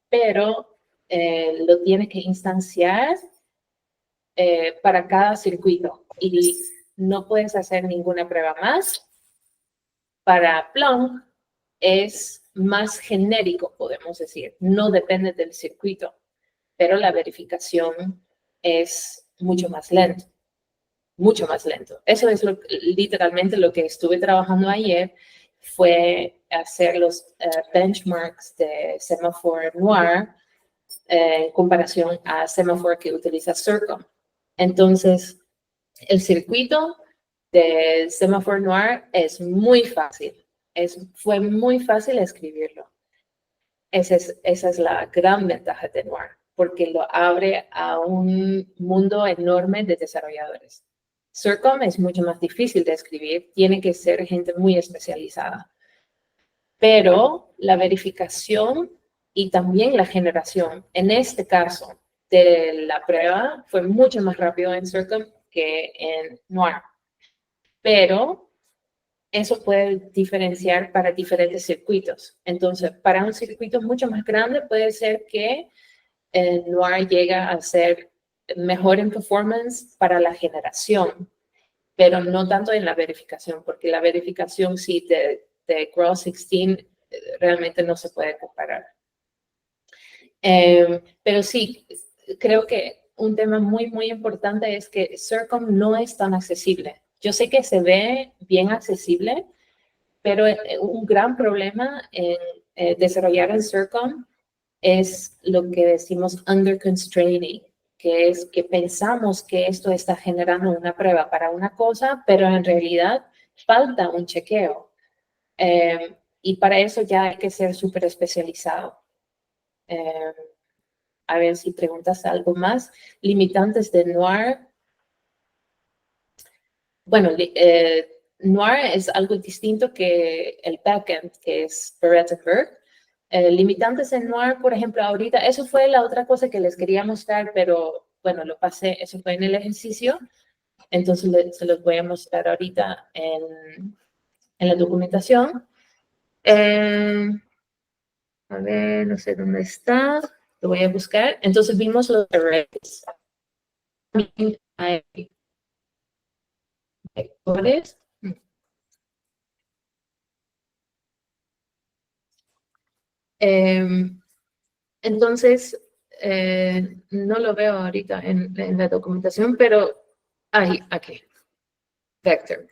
pero lo tiene que instanciar para cada circuito y no puedes hacer ninguna prueba más. Para Plonk es más genérico, podemos decir, no depende del circuito, pero la verificación es mucho más lento, mucho más lento. Eso es literalmente lo que estuve trabajando ayer, fue hacer los benchmarks de Semaphore Noir en comparación a Semaphore que utiliza Circom. Entonces, el circuito de Semaphore Noir es muy fácil. Fue muy fácil escribirlo. Esa es la gran ventaja de Noir, porque lo abre a un mundo enorme de desarrolladores. Circom es mucho más difícil de escribir, tiene que ser gente muy especializada. Pero la verificación y también la generación, en este caso de la prueba, fue mucho más rápido en Circom que en Noir. Pero eso puede diferenciar para diferentes circuitos. Entonces, para un circuito mucho más grande puede ser que Noir llega a ser mejor en performance para la generación, pero no tanto en la verificación, porque la verificación sí de Grouse16 realmente no se puede comparar. Pero sí, creo que un tema muy, muy importante es que Circom no es tan accesible. Yo sé que se ve bien accesible, pero un gran problema en desarrollar en Circom es lo que decimos under constraining, que es que pensamos que esto está generando una prueba para una cosa, pero en realidad falta un chequeo. Y para eso ya hay que ser súper especializado. A ver si preguntas algo más. Limitantes de Noir. Bueno, Noir es algo distinto que el backend, que es Barettenberg. Limitantes en Noir, por ejemplo, ahorita, eso fue la otra cosa que les quería mostrar, pero bueno, lo pasé, eso fue en el ejercicio, entonces se los voy a mostrar ahorita en la documentación. A ver, no sé dónde está, lo voy a buscar. Entonces vimos los arrays. Hay vectores. Entonces, no lo veo ahorita en la documentación, pero aquí, vector.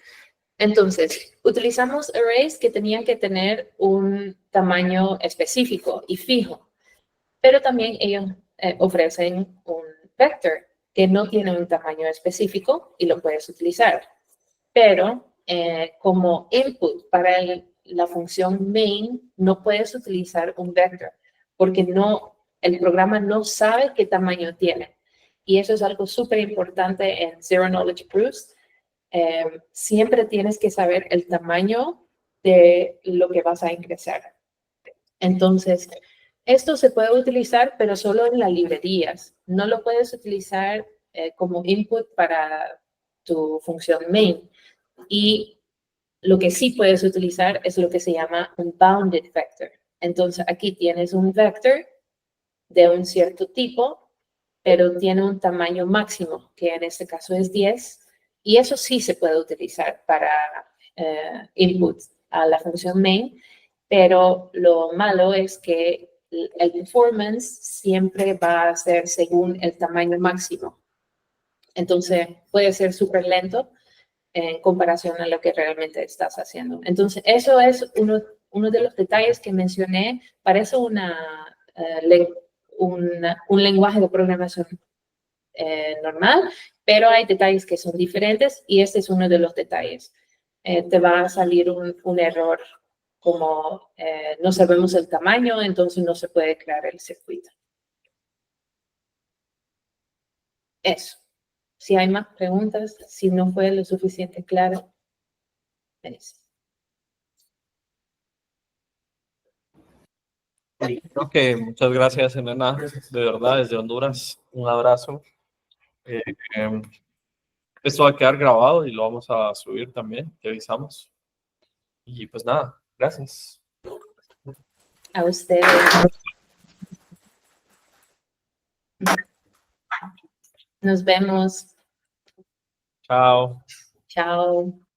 Entonces, utilizamos arrays que tenían que tener un tamaño específico y fijo, pero también ellos ofrecen un vector que no tiene un tamaño específico y lo puedes utilizar. Pero como input para la función main, no puedes utilizar un vector porque el programa no sabe qué tamaño tiene. Y eso es algo súper importante en Zero Knowledge Proofs. Siempre tienes que saber el tamaño de lo que vas a ingresar. Entonces, esto se puede utilizar, pero solo en las librerías. No lo puedes utilizar como input para tu función main. Y lo que sí puedes utilizar es lo que se llama un bounded vector. Entonces, aquí tienes un vector de un cierto tipo, pero tiene un tamaño máximo, que en este caso es 10, y eso sí se puede utilizar para input a la función main, pero lo malo es que el performance siempre va a ser según el tamaño máximo. Entonces, puede ser súper lento en comparación a lo que realmente estás haciendo. Entonces, eso es uno de los detalles que mencioné. Parece un lenguaje de programación normal, pero hay detalles que son diferentes y este es uno de los detalles. Te va a salir un error como no sabemos el tamaño, entonces no se puede crear el circuito. Eso. Si hay más preguntas, si no fue lo suficiente claro, me dice. Creo que muchas gracias, Elena, de verdad, desde Honduras. Un abrazo. Esto va a quedar grabado y lo vamos a subir también, te avisamos. Y pues nada, gracias. A ustedes. Nos vemos. Chao. Chao.